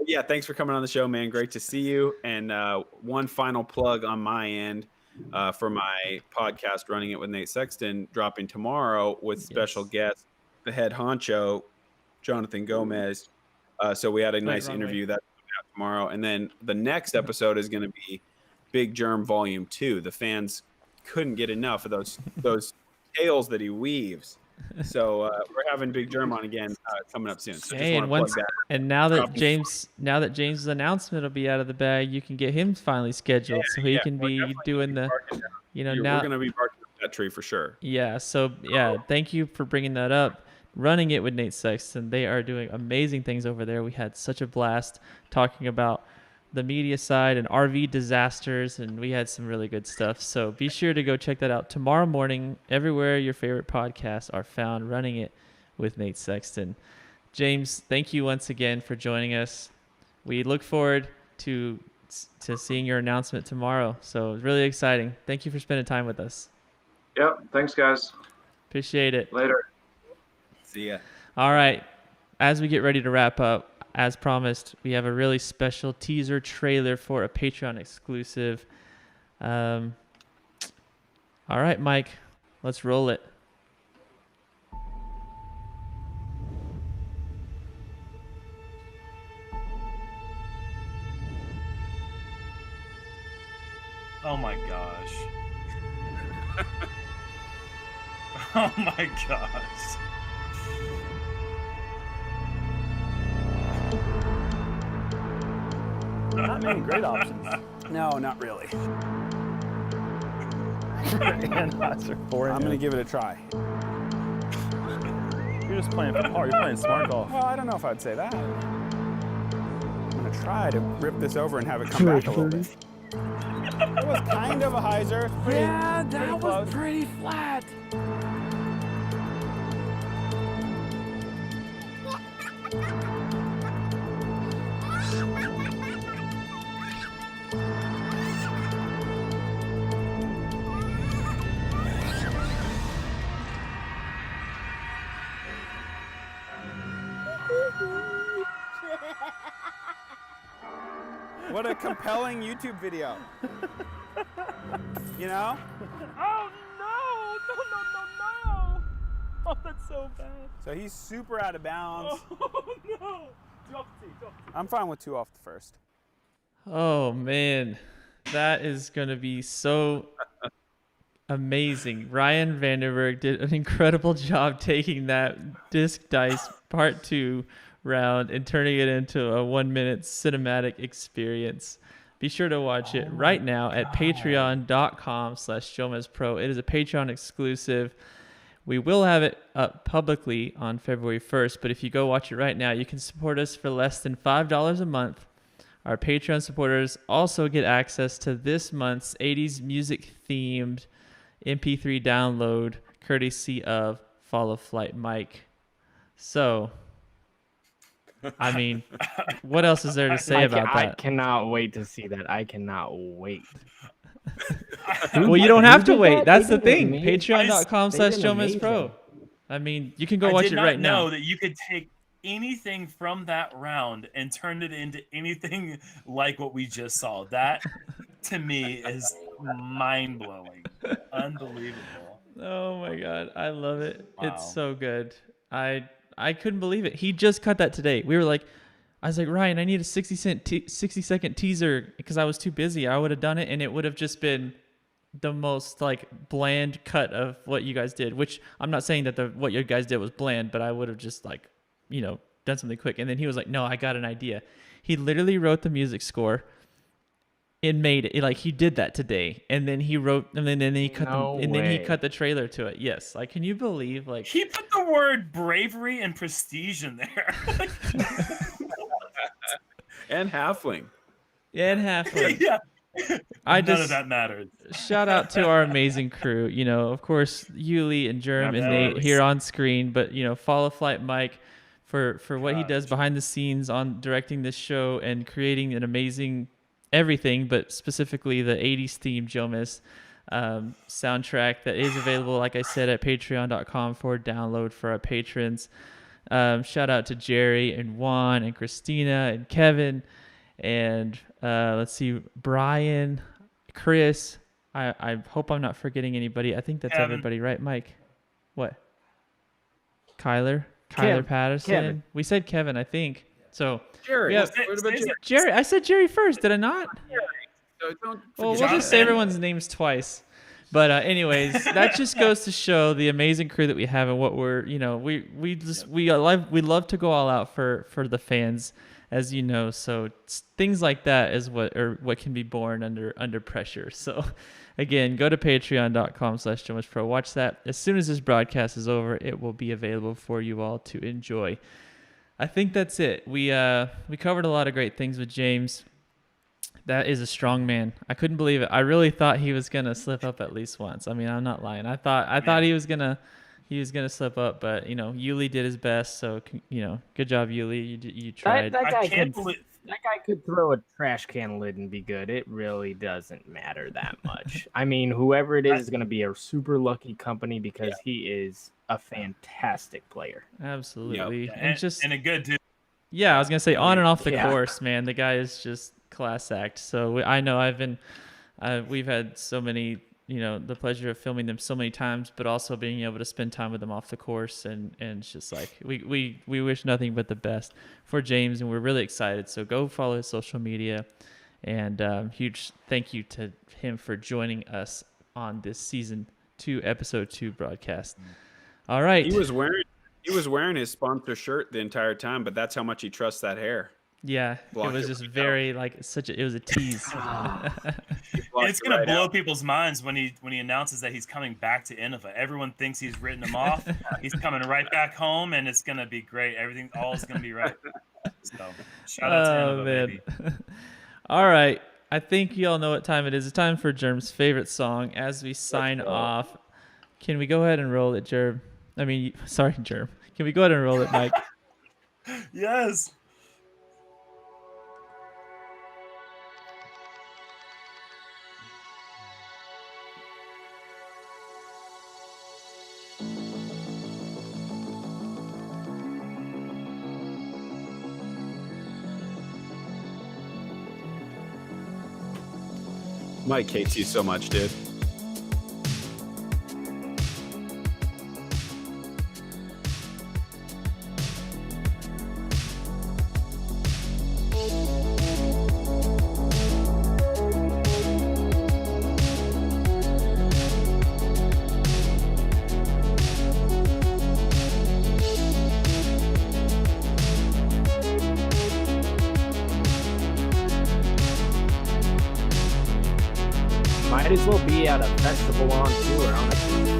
Yeah, thanks for coming on the show, man. Great to see you. And one final plug on my end for my podcast, Running It with Nate Sexton, dropping tomorrow with special guest, the head honcho, Jonathan Jomez. So we had a nice interview that's coming out tomorrow. And then the next episode is going to be Big Jerm Volume 2. The fans couldn't get enough of those tales that he weaves. So we're having Big Jerm on again coming up soon. So hey, and now that James's announcement will be out of the bag, you can get him finally scheduled so he can be doing the, now we're going to be barking up that tree for sure. Yeah. So thank you for bringing that up. Running It with Nate Sexton. They are doing amazing things over there. We had such a blast talking about the media side and RV disasters, and we had some really good stuff. So be sure to go check that out tomorrow morning, everywhere your favorite podcasts are found. Running It with Nate Sexton. James, thank you once again for joining us. We look forward to seeing your announcement tomorrow. So it's really exciting. Thank you for spending time with us. Yep. Thanks, guys. Appreciate it. Later. See ya. All right. As we get ready to wrap up, as promised, we have a really special teaser trailer for a Patreon exclusive. All right, Mike, let's roll it. Oh my gosh. Oh my gosh. Not many great options. No, not really. I'm going to give it a try. You're just playing for hard. You're playing smart golf. Well, I don't know if I'd say that. I'm going to try to rip this over and have it come back a little bit. It was kind of a hyzer. That was pretty flat. What a compelling YouTube video. You know? Oh, no. Oh, that's so bad. So he's super out of bounds. Oh, no. Two off the tee. I'm fine with 2 off the first. Oh, man. That is going to be so amazing. Ryan Vanderberg did an incredible job taking that disc dice part 2 round and turning it into a 1-minute cinematic experience. Be sure to watch it right now at patreon.com/JomezPro. It is a Patreon exclusive. We will have it up publicly on February 1st, but if you go watch it right now, you can support us for less than $5 a month. Our Patreon supporters also get access to this month's 80s music-themed MP3 download, courtesy of Follow Flight Mike. So, I mean, what else is there to say about that? I cannot wait to see that. I cannot wait. Well, you don't have to wait. that? That's They the did thing. amazing. Patreon.com/JomezPro. I mean, you can go watch it right I did not now. know that you could take anything from that round and turn it into anything like what we just saw. That, to me, is mind-blowing. Unbelievable. Oh, my God. I love it. Wow. It's so good. I couldn't believe it. He just cut that today. I was like, Ryan, I need a 60-second teaser because I was too busy. I would have done it, and it would have just been the most like bland cut of what you guys did, which I'm not saying that what you guys did was bland, but I would have just like, done something quick. And then he was like, no, I got an idea. He literally wrote the music score and made it. Like, he did that today. And then he wrote, and then he cut then he cut the trailer to it. Yes. Like, can you believe, like, He put the word bravery and prestige in there. And halfling. and halfway. Yeah. None of that matters. Shout out to our amazing crew. Of course, Uli and Jerm and Nate here on screen, but Follow Flight Mike, for what he does behind the scenes on directing this show and creating an amazing everything, but specifically the 80s theme Jomez soundtrack that is available, like I said, at patreon.com for download for our patrons. Shout out to Jerry and Juan and Christina and Kevin and let's see, Brian, Chris. I hope I'm not forgetting anybody. I think that's Kevin. everybody, right, Mike? What? Kyler Kev- Patterson. Kevin. We said Kevin, I think. So Jerry. Yeah. What about Jerry? Jerry, I said Jerry first, did I not? Don't Well, forget we'll just say Jonathan. everyone's names twice. But anyways, that just goes to show the amazing crew that we have and what we're, we love to go all out for the fans, as you know. So things like that is what can be born under pressure. So again, go to patreon.com/JomezPro. Watch that. As soon as this broadcast is over, it will be available for you all to enjoy. I think that's it. We covered a lot of great things with James. That is a strong man. I couldn't believe it. I really thought he was gonna slip up at least once. I mean, I'm not lying. I thought he was gonna slip up, but Uli did his best. So good job, Uli. You tried. That guy I can't could believe. that guy could throw a trash can lid and be good. It really doesn't matter that much. I mean, whoever it is going to be a super lucky company because he is a fantastic player. Absolutely. And a good dude. Yeah, I was gonna say on and off the Yeah. course, man. The guy is just class act. So I know we've had so many, the pleasure of filming them so many times, but also being able to spend time with them off the course, and it's just like we wish nothing but the best for James, and we're really excited. So go follow his social media, and huge thank you to him for joining us on this season 2, episode 2 broadcast. All right. He was wearing his sponsor shirt the entire time, but that's how much he trusts that hair. Yeah, Blocked it was it just right very it was a tease. It's gonna blow people's minds when he announces that he's coming back to Innova. Everyone thinks he's written him off. He's coming right back home, and it's gonna be great. All is gonna be right. So shout out to Innova, baby. All right, I think you all know what time it is. It's time for Jerm's favorite song. As we sign off, can we go ahead and roll it, Jerm? Sorry, Jerm. Can we go ahead and roll it, Mike? Yes. Mike hates you so much, dude. Might as well be at a festival on tour, honestly.